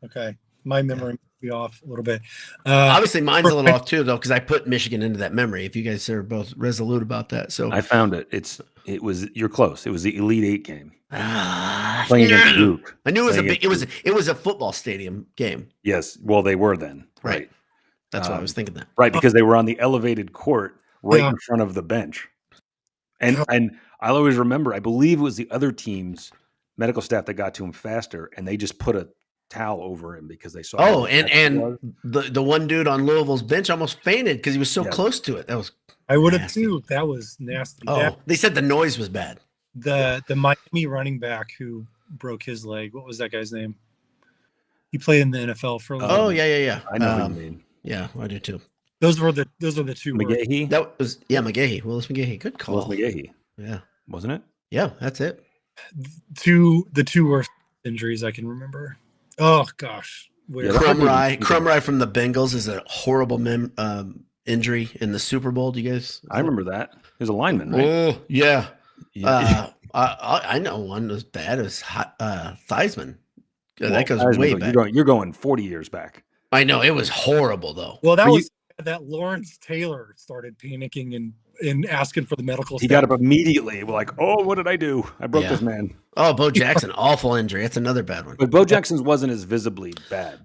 Okay. My memory might be off a little bit. Obviously, mine's a little off too, though, because I put Michigan into that memory. If you guys are both resolute about that, so I found it. You're close. It was the Elite 8 game. Playing against Duke. I knew it was a football stadium game. Yes. Well, they were then. Right. That's why I was thinking that. Right, because they were on the elevated court in front of the bench. And I'll always remember, I believe it was the other team's medical staff that got to him faster, and they just put a towel over him because they saw. Oh, and the one dude on Louisville's bench almost fainted because he was so close to it. That was I would have too. That was nasty. Oh, they said the noise was bad. The Miami running back who broke his leg. What was that guy's name? He played in the NFL for a little. Oh, yeah. I know what you mean. Yeah, I do too. Those were the two. McGahee? That was McGahee. Willis McGahee. Good call. Willis McGahee. Yeah. Wasn't it? Yeah, that's it. The two worst injuries I can remember. Oh gosh. Crumry from the Bengals is a horrible injury in the Super Bowl. Do you guys? I remember that. He was a lineman, right? Oh, yeah. I know one as bad as Theismann. That goes way back. You're going 40 years back. I know, it was horrible though. Well, that was that Lawrence Taylor started panicking and asking for the medical He staff. got up immediately. We're like, oh, what did I do? I broke Yeah. this man. Oh, Bo Jackson, awful injury. That's another bad one. But Bo Jackson's wasn't as visibly bad.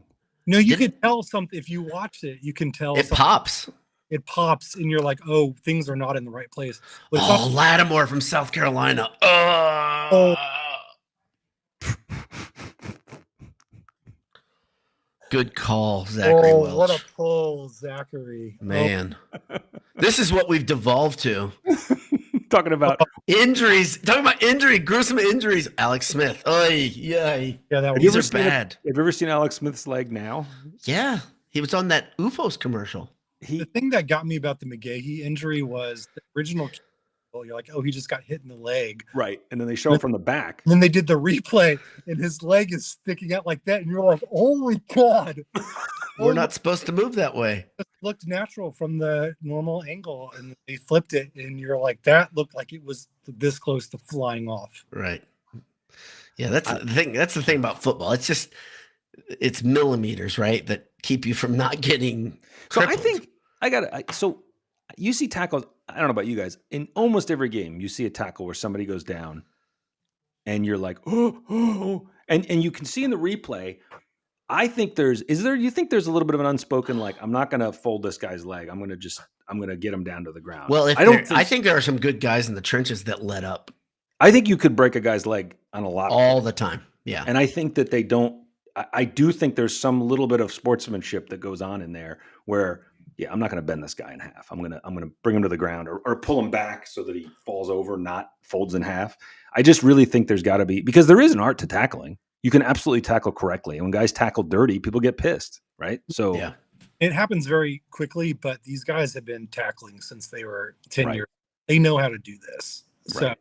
No, you Didn't- could tell something if you watch it. You can tell It pops. it pops, and you're like, "Oh, things are not in the right place." But it's Oh, not- Lattimore from South Carolina. Good call, Zachary Welch. what a pull, Zachary! Man, this is what we've devolved to. Talking about Injuries. Talking about injury, gruesome injuries. Alex Smith. Oy, yay. Yeah, that These was are bad. Have you ever seen Alex Smith's leg now? Yeah, he was on that UFOs commercial. the thing that got me about the McGahee injury was the original. You're like, oh, he just got hit in the leg. Right. And then they show it from the back. And then they did the replay, and his leg is sticking out like that, and you're like, holy God! We're not supposed to move that way. It looked natural from the normal angle, and they flipped it, and you're like, that looked like it was this close to flying off. Right. Yeah, that's the thing. That's the thing about football. It's millimeters, right, that keep you from not getting crippled. So I think so you see tackles. I don't know about you guys. In almost every game, you see a tackle where somebody goes down and you're like, oh. And you can see in the replay, I think you think there's a little bit of an unspoken, like, I'm not going to fold this guy's leg. I'm going to get him down to the ground. Well, I think there are some good guys in the trenches that let up I think you could break a guy's leg on a lot all the time. Yeah. And I think that they don't, I do think there's some little bit of sportsmanship that goes on in there where, yeah, I'm not going to bend this guy in half. I'm going to bring him to the ground or pull him back so that he falls over, not folds in half. I just really think there's got to be, because there is an art to tackling. You can absolutely tackle correctly. And when guys tackle dirty, people get pissed, right? So yeah. It happens very quickly, but these guys have been tackling since they were 10 Right. years. They know how to do this. So, Right.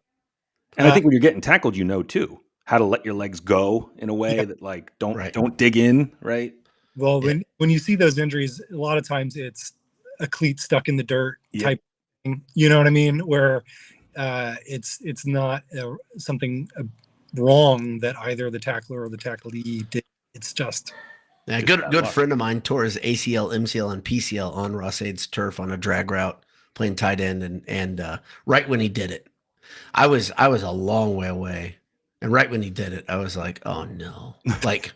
And I think when you're getting tackled, too, how to let your legs go in a way that, like, don't dig in, right? well, when you see those injuries, a lot of times it's a cleat stuck in the dirt type thing. You know what I mean? Where it's not something wrong that either the tackler or the tacklee did. It's just Yeah, Just good bad good luck. friend of mine tore his ACL, MCL, and PCL on Ross-Ade's turf on a drag route playing tight end, and right when he did it, I was a long way away, and right when he did it, I was like, oh no, like,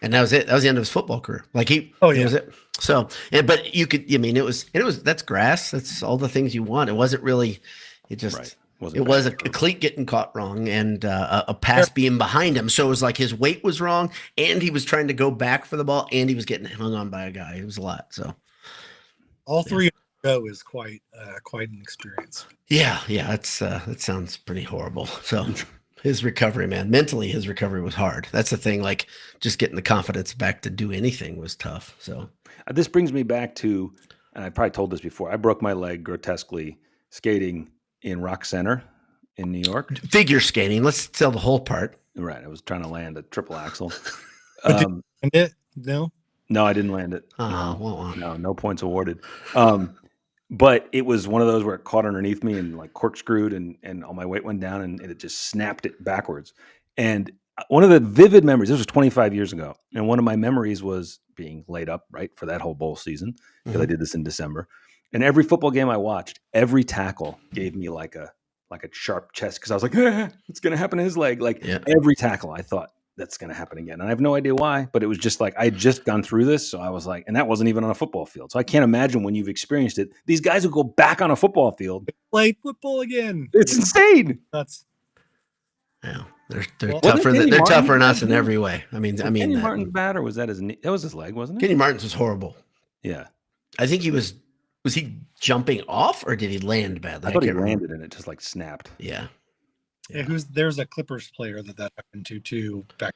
and that was it. That was the end of his football career. Like that was it. So, but you could, I mean, it was that's grass. That's all the things you want. It wasn't really. It just. Right. It was a cleat getting caught wrong and a pass being behind him. So it was like his weight was wrong and he was trying to go back for the ball and he was getting hung on by a guy. It was a lot. So all three go is quite an experience. yeah. That's that sounds pretty horrible. So his recovery, man, mentally, his recovery was hard. That's the thing. Like just getting the confidence back to do anything was tough. So this brings me back to, and I probably told this before, I broke my leg grotesquely skating in Rock Center in New York. Figure skating. Let's tell the whole part. Right. I was trying to land a triple axel. And it no. No, I didn't land it. No points awarded. But it was one of those where it caught underneath me and like corkscrewed and all my weight went down and it just snapped it backwards. And one of the vivid memories, this was 25 years ago. And one of my memories was being laid up, right, for that whole bowl season because I did this in December. And every football game I watched, every tackle gave me like a sharp chest because I was like, it's going to happen to his leg. Like every tackle, I thought that's going to happen again. And I have no idea why, but it was just like I had just gone through this. So I was like, and that wasn't even on a football field. So I can't imagine when you've experienced it. These guys will go back on a football field. Play football again. It's insane. That's yeah. They're Well, tougher. Kenny They're Martin tougher than us bad, in every way. I mean, Kenny Martin's bad, or was that his knee? That was his leg, wasn't it? Kenny Martin's was horrible. Yeah. I think he was he jumping off or did he land badly? I thought he can't remember. landed and it just like snapped. Yeah. there's a Clippers player that happened to too back.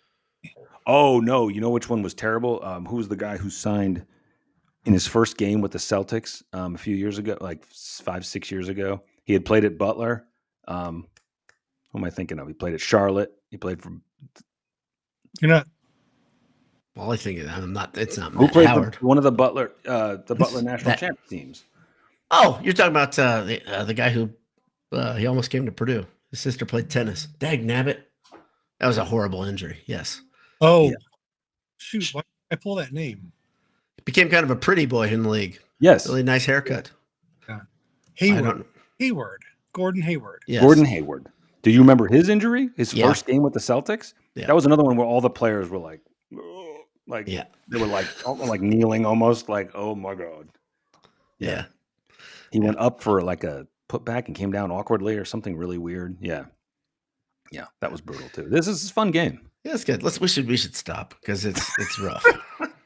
Oh no, you know which one was terrible? Who was the guy who signed in his first game with the Celtics a few years ago, like 5-6 years ago? He had played at Butler. Who am I thinking of? He played at Charlotte. He played for You're not. All I think is I'm not. It's not who Matt played Howard. for one of the Butler national champ teams. Oh, you're talking about the guy who he almost came to Purdue. His sister played tennis. Dag nabbit. That was a horrible injury. Yes. Oh, Yeah. shoot! Why did I pull that name? Became kind of a pretty boy in the league. Yes. Really nice haircut. Hayward. Gordon Hayward. Yes. Gordon Hayward. Do you remember his injury? His Yeah. first game with the Celtics? Yeah. That was another one where all the players were like, Yeah. they were like kneeling almost, like, oh my God. Yeah. He went up for like a putback and came down awkwardly or something really weird. Yeah. Yeah, that was brutal too. This is a fun game. Yeah, it's good. We should stop because it's rough.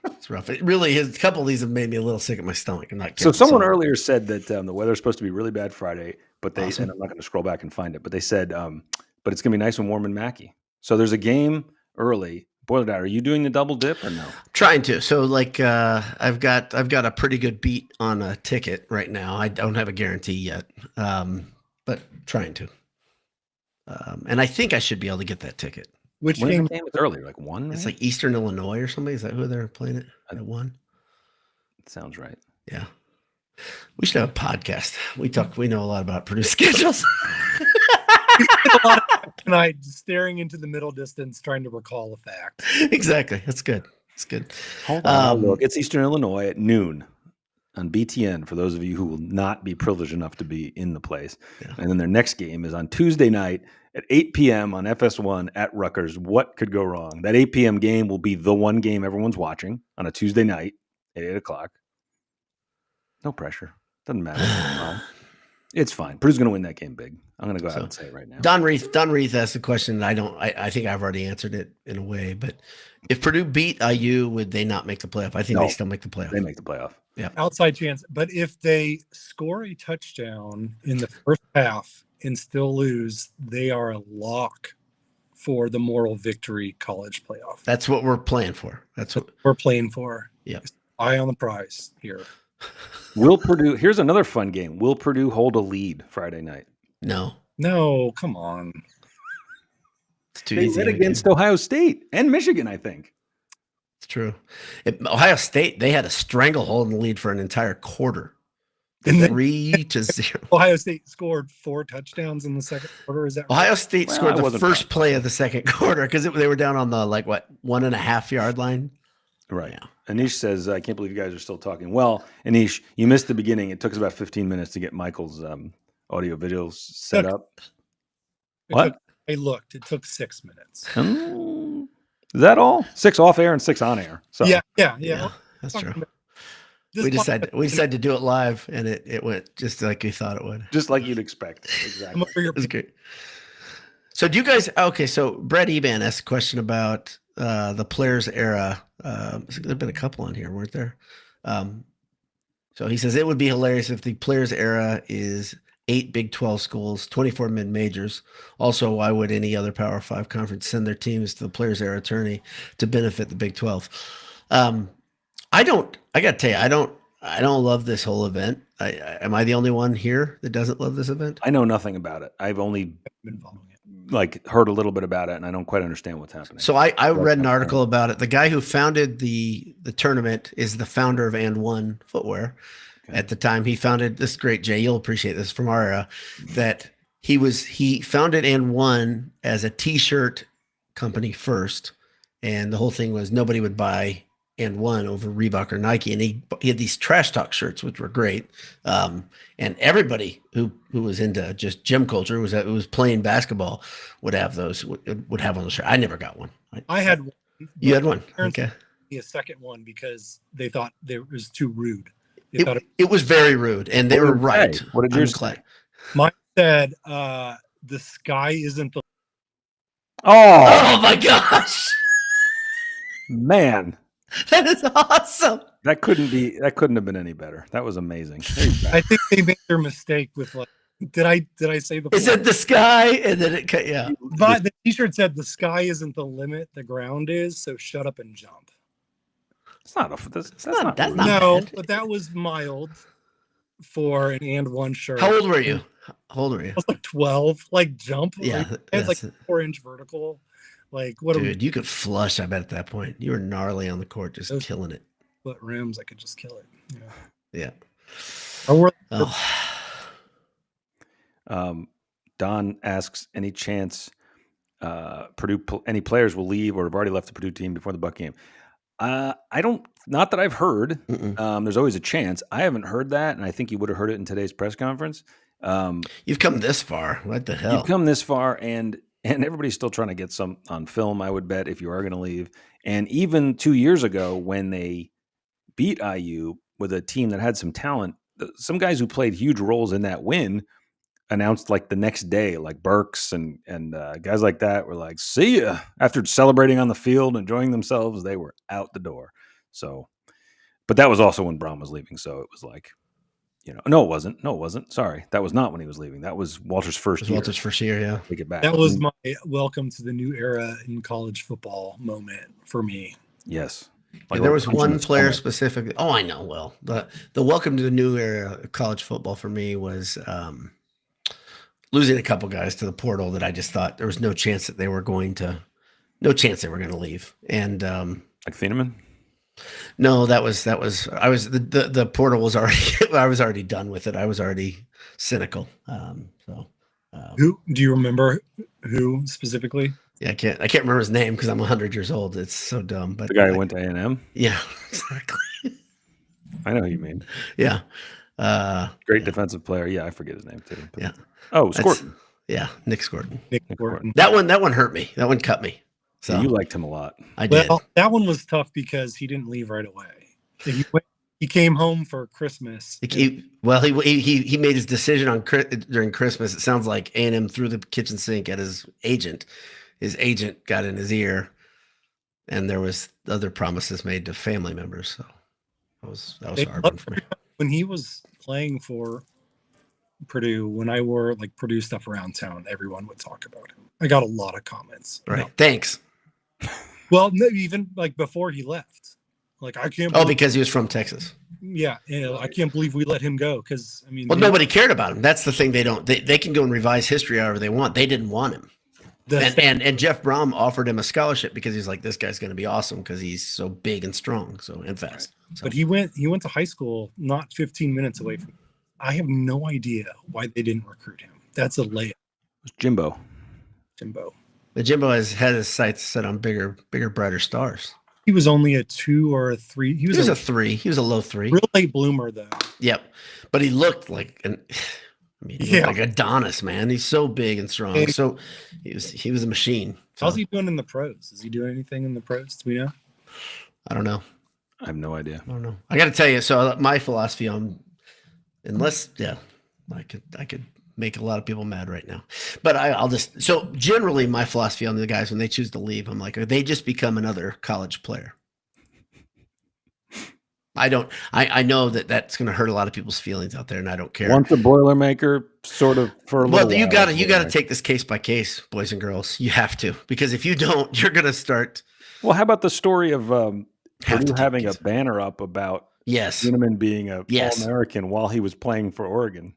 It's rough. It really is. A couple of these have made me a little sick at my stomach. I'm not So kidding. someone earlier said that the weather's supposed to be really bad Friday, but they Awesome. and I'm not going to scroll back and find it, but they said, but it's going to be nice and warm in Mackey. So there's a game early. Boiler Dad, are you doing the double dip or no? Trying to. So like I've got a pretty good beat on a ticket right now. I don't have a guarantee yet, but trying to. And I think I should be able to get that ticket. Which When's game? the game? It's early, like 1. It's right? like Eastern Illinois or something. Is that who they're playing it at 1? Sounds right. Yeah. We should have a podcast. We know a lot about Purdue schedules. A lot of tonight staring into the middle distance, trying to recall a fact. Exactly. That's good. That's good. Hold on. I'll look. It's Eastern Illinois at noon on BTN for those of you who will not be privileged enough to be in the place. Yeah. And then their next game is on Tuesday night at 8 p.m. on FS1 at Rutgers. What could go wrong? That 8 p.m. game will be the one game everyone's watching on a Tuesday night at 8 o'clock. No pressure. Doesn't matter. It's fine. Purdue's going to win that game big. I'm going to go out and say it right now. Don Reith asked a question that I think I've already answered it in a way, but if Purdue beat IU, would they not make the playoff? I think they still make the playoff. They make the playoff. Yeah. Outside chance. But if they score a touchdown in the first half and still lose, they are a lock for the moral victory college playoff. That's what we're playing for. That's what we're playing for. Yeah. Eye on the prize here. Will Purdue, here's another fun game. Will Purdue hold a lead Friday night? No, come on. It's too They easy. win against Ohio State and Michigan, I think. It's true. Ohio State, they had a stranglehold in the lead for an entire quarter. And then 3-0. Ohio State scored 4 touchdowns in the second quarter. Is that right? Ohio State scored it the wasn't first bad. play of the second quarter because they were down on the 1.5 yard line. Right. Yeah. Anish says, I can't believe you guys are still talking. Well, Anish, you missed the beginning. It took us about 15 minutes to get Michael's audio videos set up. What? I looked. It took 6 minutes. Is that all? 6 off air and 6 on air. So Yeah. That's true. This We decided to do it live, and it went just like we thought it would. just like you'd expect. I'm Exactly. over your It was great. So do you guys? Okay, so Brett Eban asked a question about the Players era. There've been a couple on here, weren't there? So he says it would be hilarious if the Players era is 8 Big 12 schools, 24 mid majors. Also, why would any other Power 5 conference send their teams to the Players era tourney to benefit the Big 12? I got to tell you, I don't love this whole event. Am I the only one here that doesn't love this event? I know nothing about it. I've only been following it. heard a little bit about it, and I don't quite understand what's happening. So I read an article about it. The guy who founded the tournament is the founder of And One Footwear. Okay. At the time, he founded this great Jay. You'll appreciate this from our era. That he founded And One as a T-shirt company first, and the whole thing was nobody would buy And One over Reebok or Nike, and he had these trash talk shirts, which were great. And everybody who was into just gym culture who was playing basketball would have those. Would have on the shirt. I never got one. I had one. You had one. Parents Okay. gave me a second one because they thought it was too rude. They thought It was very rude, and they What were did it right. say? What did yours say? mine said the sky isn't the Oh, Oh my gosh, man. that is awesome. That couldn't have been any better. That was amazing. There you go. I think they made their mistake with did I say the It said the sky, and then it cut. Yeah, but the t-shirt said the sky isn't the limit, the ground is, so shut up and jump. It's not that's not- that's rude. not- No, bad. but that was mild for an And One shirt. how old were you? How old were you? I was like 12. Like jump. Yeah, It's like that's- 4-inch vertical. Like what dude, you could flush. I bet at that point you were gnarly on the court, just Those- killing it. split rims, I could just kill it. Yeah. I wore Oh. Don asks, any chance Purdue any players will leave or have already left the Purdue team before the Buck game? I don't. Not that I've heard. Mm-mm. There's always a chance. I haven't heard that, and I think you would have heard it in today's press conference. You've come this far. What the hell? You've come this far, and everybody's still trying to get some on film, I would bet, if you are going to leave. And even 2 years ago, when they beat IU with a team that had some talent, some guys who played huge roles in that win announced like the next day, like Burks and guys like that were like, "See ya." After celebrating on the field, enjoying themselves, they were out the door. So, but that was also when Braun was leaving. So it was like, no, it wasn't. No, it wasn't. Sorry, that was not when he was leaving. That was Walter's first year. Walter's first year, yeah. Take it back. That was my welcome to the new era in college football moment for me. Yes. Like there was one player specifically. Oh, I know. Well, the welcome to the new era of college football for me was losing a couple guys to the portal that I just thought there was no chance that they were going to leave. And like Thieneman? No, the portal was already I was already done with it. I was already cynical. Who do you remember? Who specifically? Yeah, I can't remember his name because I'm 100 years old. It's so dumb. But the guy who went to A&M. Yeah, exactly. I know who you mean. Yeah. Great defensive player. Yeah, I forget his name too. But, yeah. Oh, Scorton. Yeah, Nick Scorton. Nick Scorton. That one hurt me. That one cut me. So yeah, you liked him a lot. I did. Well, that one was tough because he didn't leave right away. He came home for Christmas. He made his decision during Christmas. It sounds like A&M threw the kitchen sink at his agent. His agent got in his ear, and there was other promises made to family members. So that was hard for me. When he was playing for Purdue, when I wore like Purdue stuff around town, everyone would talk about him. I got a lot of comments. Right. Thanks. Well, even like before he left, like I can't. Because he was from Texas. Yeah, I can't believe we let him go. Because I mean, nobody cared about him. That's the thing. They can go and revise history however they want. They didn't want him. And Jeff Brom offered him a scholarship because he's like, this guy's going to be awesome because he's so big and strong, and fast. So. But he went to high school not 15 minutes away from. I have no idea why they didn't recruit him. That's a layup. It's Jimbo. But Jimbo has had his sights set on bigger, brighter stars. He was only a 2 or a 3. He was a 3. He was a low 3. Real late bloomer though. Yep. But he looked like like Adonis, man. He's so big and strong. So he was a machine. So. How's he doing in the pros? Is he doing anything in the pros? Do we know? I don't know. I have no idea. I don't know. I got to tell you. So my philosophy on, I could make a lot of people mad right now, but so generally my philosophy on the guys when they choose to leave, I'm like, they just become another college player. I know that's going to hurt a lot of people's feelings out there, and I don't care. Once a Boilermaker, sort of for a little while. You got to take this case by case, boys and girls. You have to, because if you don't, you're going to start. Well, how about the story of Purdue having a banner up about Thieneman being a All-American while he was playing for Oregon?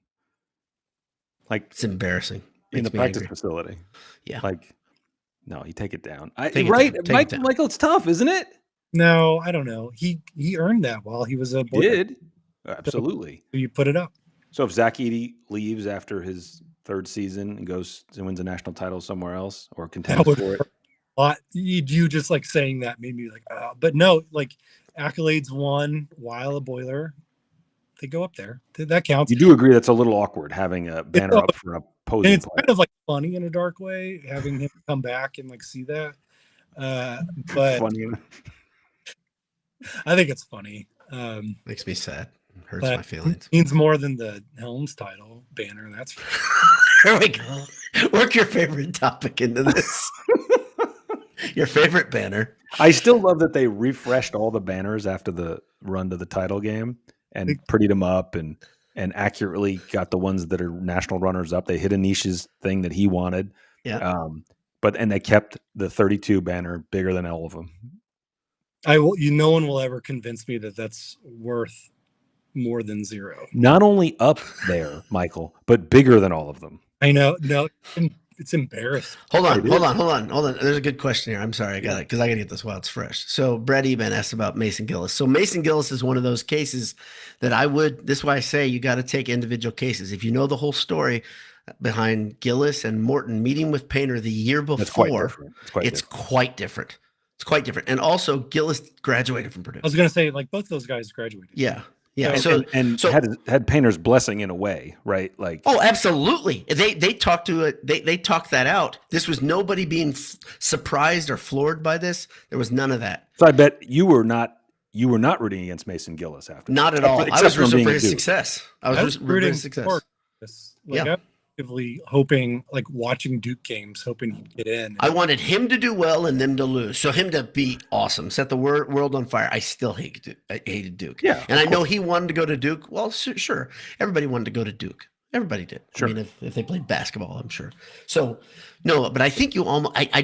Like, it's embarrassing in the practice facility. Yeah. Like, no, you take it down. Michael, it's tough, isn't it? No, I don't know. He earned that while he was a boy. He did. Absolutely. So you put it up. So if Zach Edey leaves after his 3rd season and goes and wins a national title somewhere else or contends for it. You just like saying that made me like, but no, like accolades won while a Boiler. They go up there. That counts. You do agree that's a little awkward having a banner up for a opposing and it's player. kind of like funny in a dark way, having him come back and like see that. But funny. I think it's funny. Makes me sad. Hurts my feelings. It means more than the Helms title banner. That's there we go. Work your favorite topic into this. Your favorite banner. I still love that they refreshed all the banners after the run to the title game and prettied them up and accurately got the ones that are national runners up. They hit Anish's thing that he wanted. Yeah. And they kept the 32 banner bigger than all of them. No one will ever convince me that that's worth more than 0. Not only up there, Michael, but bigger than all of them. I know. No, it's embarrassing. Hold on. There's a good question here. I'm sorry. I got it because I got to get this while it's fresh. So Brett Eben asked about Mason Gillis. So Mason Gillis is one of those cases that this is why I say you got to take individual cases. If you know the whole story behind Gillis and Morton meeting with Painter the year before, it's quite different. It's quite different. And also, Gillis graduated from Purdue. I was going to say, like, both those guys graduated. Yeah. Yeah. And had Painter's blessing in a way, right? Like, oh, absolutely. They talked to it. They talked that out. This was nobody being surprised or floored by this. There was none of that. So I bet you were not rooting against Mason Gillis after. Not at all. I was rooting for his success. I was rooting for his success. Like, I'm actively hoping, like, watching Duke games, hoping he'd get in. I wanted him to do well and them to lose. So him to be awesome, set the world on fire. I still hated Duke. Yeah, and I know he wanted to go to Duke. Well, sure. Everybody wanted to go to Duke. Everybody did. Sure. I mean, if they played basketball, I'm sure. So, no, but I think you almost, I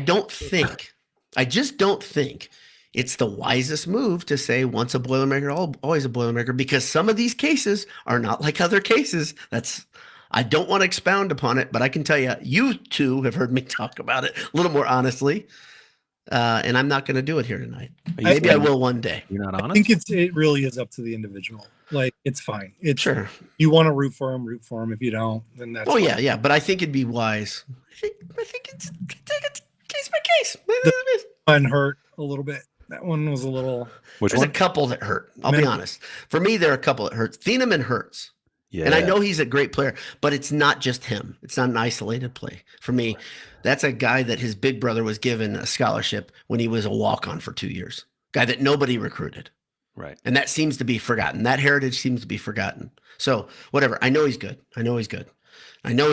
just don't think it's the wisest move to say once a Boilermaker, always a Boilermaker, because some of these cases are not like other cases. I don't want to expound upon it, but I can tell you, you two have heard me talk about it a little more honestly, and I'm not going to do it here tonight. Maybe I will one day. You're not honest? I think it really is up to the individual. Like, it's fine. It's sure. You want to root for him. If you don't, then that's fine. Yeah. But I think it'd be wise. I think it's case by case. One hurt a little bit. That one was a little. There's a couple that hurt. I'll be honest. For me, there are a couple that hurt. Thieneman hurts. Yeah. And I know he's a great player, but it's not just him. It's not an isolated play. For me, that's a guy that his big brother was given a scholarship when he was a walk-on for 2 years. Guy that nobody recruited. Right. And that seems to be forgotten. That heritage seems to be forgotten. So whatever. I know he's good. I know he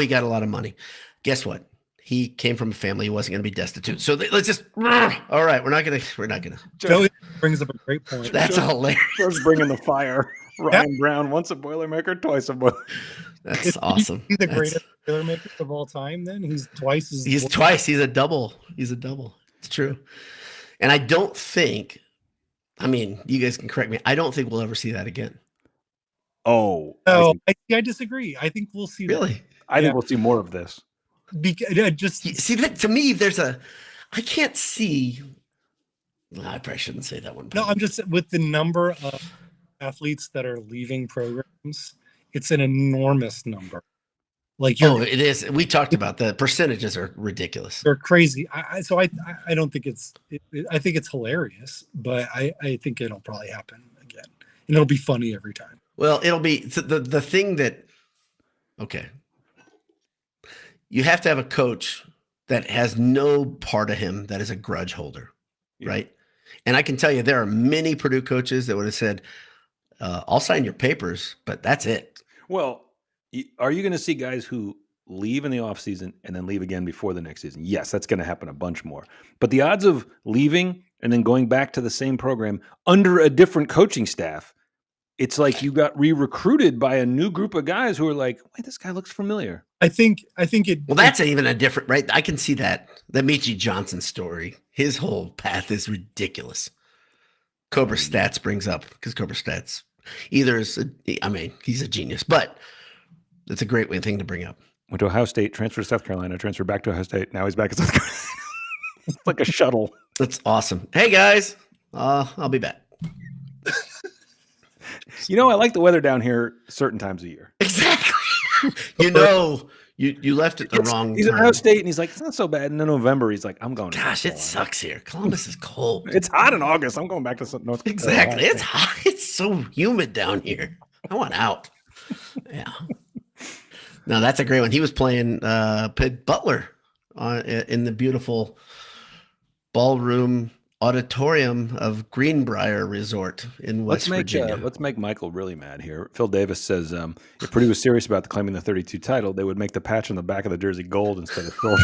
got a lot of money. Guess what? He came from a family he wasn't going to be destitute. So let's just, all right, we're not going to. Joey brings up a great point. That's hilarious. Just bringing the fire. Ryan Brown, once a Boilermaker, twice a Boilermaker. That's awesome. He's the greatest Boilermaker of all time. Then he's twice as. He's twice. He's a double. It's true. And I don't think. I mean, you guys can correct me. I don't think we'll ever see that again. Oh, no, I disagree. I think we'll see. Really? That. I think we'll see more of this. Just see that to me. I can't see. I probably shouldn't say that one. No, I'm just with the number of athletes that are leaving programs. It's an enormous number. Like, it is. We talked about the percentages are ridiculous. They're crazy. I don't think I think it's hilarious, but I think it'll probably happen again, and it'll be funny every time. Well, it'll be the thing that. Okay. You have to have a coach that has no part of him that is a grudge holder, right? And I can tell you there are many Purdue coaches that would have said, I'll sign your papers, but that's it. Well, are you going to see guys who leave in the offseason and then leave again before the next season? Yes, that's going to happen a bunch more. But the odds of leaving and then going back to the same program under a different coaching staff, it's like you got re-recruited by a new group of guys who are like, wait, this guy looks familiar. I think it. Well, that's even a different, right? I can see that. The Michi Johnson story, his whole path is ridiculous. Cobra Stats brings up, because Cobra Stats he's a genius, but it's a great thing to bring up. Went to Ohio State, transferred to South Carolina, transferred back to Ohio State. Now he's back at South Carolina. It's like a shuttle. That's awesome. Hey guys, I'll be back. I like the weather down here certain times of year. Exactly. You left it the wrong He's time. at Ohio State, and he's like, it's not so bad. And in November, he's like, I'm going. Gosh, it sucks here. Columbus is cold. It's hot in August. I'm going back to North Carolina. Exactly. It's hot. It's so humid down here. I want out. Yeah. No, that's a great one. He was playing Pitt Butler in the beautiful ballroom auditorium of Greenbrier Resort in West Virginia. Let's make Michael really mad here. Phil Davis says if Purdue was serious about claiming the 32 title, they would make the patch on the back of the jersey gold instead of silver.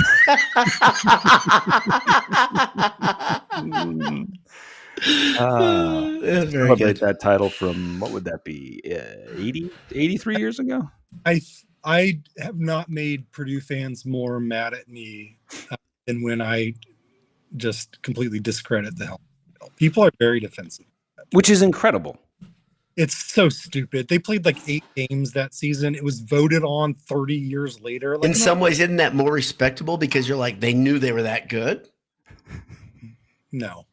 Celebrate that title from, what would that be, 83 years ago? I have not made Purdue fans more mad at me than when I just completely discredit the hell. People are very defensive. Which is incredible. It's so stupid. They played like 8 games that season. It was voted on 30 years later. In some ways, isn't that more respectable because you're like, they knew they were that good? No.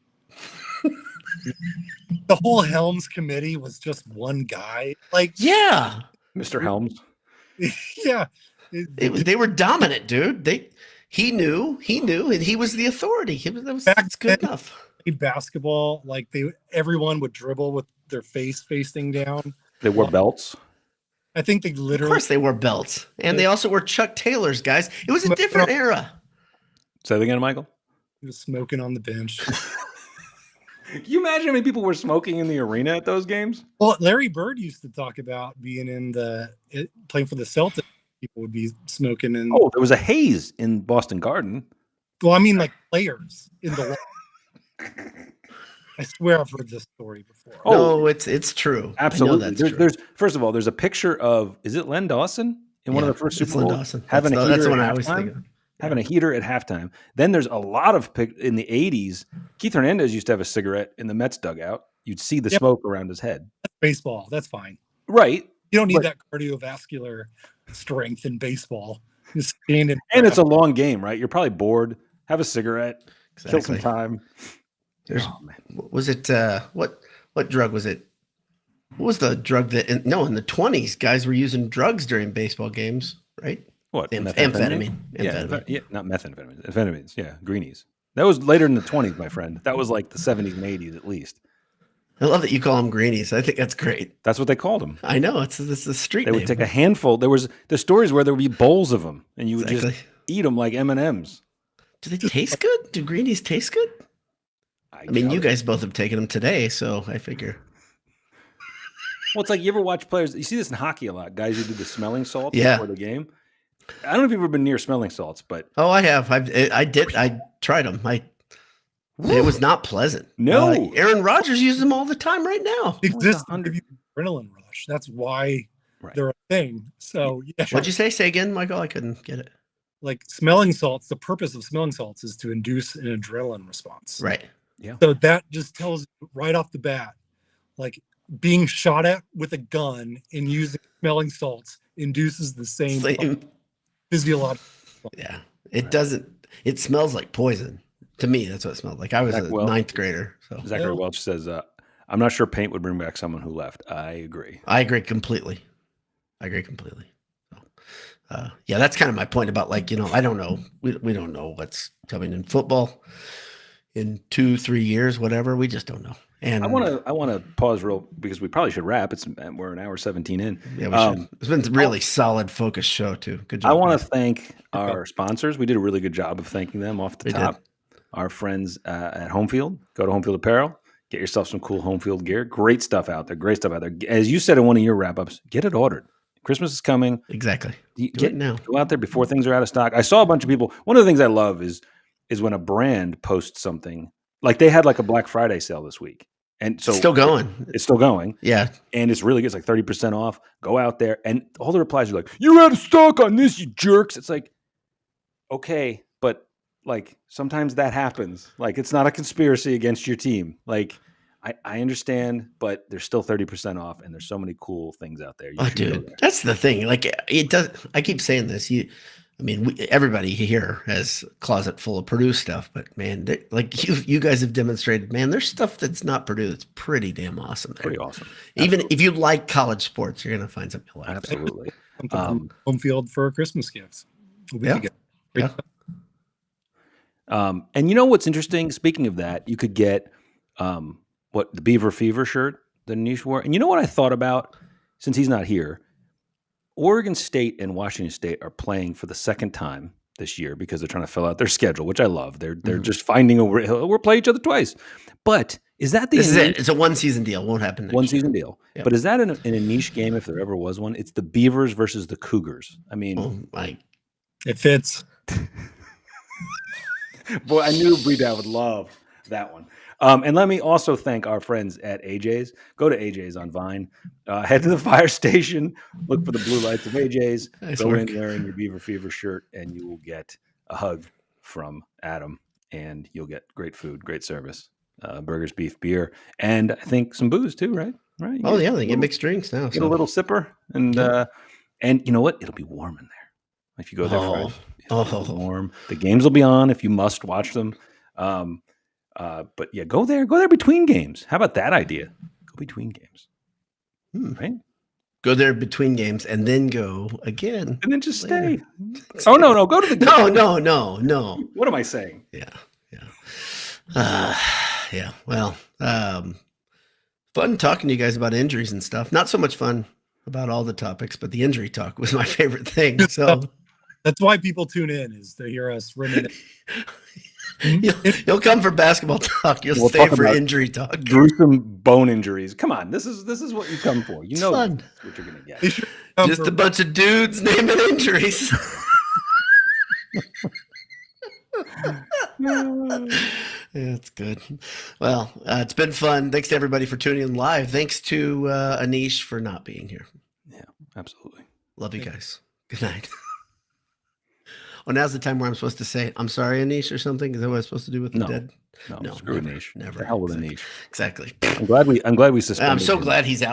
The whole Helms committee was just one guy. Like, yeah. Mr. Helms. Yeah. They were dominant, dude. He knew, and he was the authority. That's good enough. played basketball, like everyone would dribble with their face facing down. They wore belts. I think they Of literally course they wore belts. And they also wore Chuck Taylors, guys. It was a different era. Say that again, Michael. he was smoking on the bench. Can you imagine how many people were smoking in the arena at those games? Well, Larry Bird used to talk about being playing for the Celtics. People would be smoking in. Oh, there was a haze in Boston Garden. Well, I mean, like players in the. I swear I've heard this story before. Oh, no, it's true. Absolutely. I know that's true. There's first of all, there's a picture of, is it Len Dawson in one of the first it's Super Len Bowls Dawson. having a That's heater the one at I was halftime? thinking. Having a heater at halftime. Then there's a lot of in the 80s. Keith Hernandez used to have a cigarette in the Mets dugout. You'd see the smoke around his head. Baseball, that's fine. Right. You don't need that cardiovascular strength in baseball. Just standing. And it's a long game, right? You're probably bored. Have a cigarette. Kill some time. Was it what drug was it? What was the drug that in the 20s guys were using drugs during baseball games, right? What? Amphetamine. Yeah, not methamphetamine. Amphetamines. Yeah, greenies. That was later in the 20s, my friend. That was like the 70s and 80s at least. I love that you call them greenies. I think that's great. That's what they called them. I know it's a street They name. would take a handful. There was the stories where there would be bowls of them, and you would just eat them like M&Ms. Do they taste good? Do greenies taste good? I mean, you guys both have taken them today, so I figure. Well, it's like you ever watch players. You see this in hockey a lot. Guys who do the smelling salts Yeah. before the game. I don't know if you've ever been near smelling salts, but I have. I did. I tried them. It was not pleasant. No. Aaron Rodgers uses them all the time right now. Exists to give you adrenaline rush. That's why they're a thing. So yeah. What'd you say? Say again, Michael. I couldn't get it. Like smelling salts, the purpose of smelling salts is to induce an adrenaline response. Right. Yeah. So that just tells you right off the bat, like being shot at with a gun and using smelling salts induces the same physiological. Yeah. It doesn't. It smells like poison. To me, that's what it smelled like. I was a ninth grader. So Zachary Welch says, I'm not sure paint would bring back someone who left. I agree. I agree completely. So, yeah, that's kind of my point about I don't know. We don't know what's coming in football in 2-3 years, whatever. We just don't know. And I want to pause because we probably should wrap. We're an hour 17 in. Yeah, we should. It's been a really solid, focused show too. Good job. I want to thank our sponsors. We did a really good job of thanking them off the top. Our friends at Homefield. Go to Homefield Apparel. Get yourself some cool Homefield gear. Great stuff out there. As you said in one of your wrap-ups, get it ordered. Christmas is coming. Exactly. Do it now. Go out there before things are out of stock. I saw a bunch of people. One of the things I love is when a brand posts something. Like they had like a Black Friday sale this week. And so it's still going. It's still going. Yeah. And it's really good. It's like 30% off. Go out there. And all the replies are like, you're out of stock on this, you jerks. It's like, okay, but like sometimes that happens. Like it's not a conspiracy against your team. Like I understand, but there's still 30% off and there's so many cool things out there. Dude, that's the thing. Like it does. I keep saying this. Everybody here has a closet full of Purdue stuff, but man, like you guys have demonstrated, man, there's stuff that's not Purdue that's pretty damn awesome. Pretty awesome. Even if you like college sports, you're going to find something you like. Absolutely. Home field for Christmas gifts. Yeah. And you know what's interesting? Speaking of that, you could get the Beaver Fever shirt that Anish wore. And you know what I thought about since he's not here? Oregon State and Washington State are playing for the second time this year because they're trying to fill out their schedule, which I love. They're just finding we'll play each other twice. But is that this is it? It's a 1-season deal. Won't happen next season deal. Yep. But is that in a niche game if there ever was one? It's the Beavers versus the Cougars. I mean, it fits. Boy, I knew Breedown would love that one. And let me also thank our friends at AJ's. Go to AJ's on Vine. Head to the fire station. Look for the blue lights of AJ's. Go in wearing your Beaver Fever shirt, and you will get a hug from Adam. And you'll get great food, great service, burgers, beef, beer, and I think some booze too, right? Right. They get mixed drinks now. Get a little sipper, and you know what? It'll be warm in there if you go there. Friday. Warm. The games will be on if you must watch them. But yeah, go there between games. How about that idea? Go between games. Right? Go there between games and then go again. And then just stay. Oh no, go to the game. No. What am I saying? Yeah. Yeah. Well, fun talking to you guys about injuries and stuff. Not so much fun about all the topics, but the injury talk was my favorite thing. So that's why people tune in, is to hear us reminisce. You'll come for basketball talk. You'll stay for injury talk. Gruesome bone injuries. Come on, this is what you come for. You know fun. What you're gonna get. Just a bunch of dudes naming injuries. Yeah, it's good. Well, it's been fun. Thanks to everybody for tuning in live. Thanks to Anish for not being here. Yeah, absolutely. Love you guys. Good night. Well, now's the time where I'm supposed to say, I'm sorry, Anish, or something. Is that what I'm supposed to do with the dead? No, screw Anish. Never. The hell with Anish. Exactly. I'm glad we suspended I'm so him. glad he's out.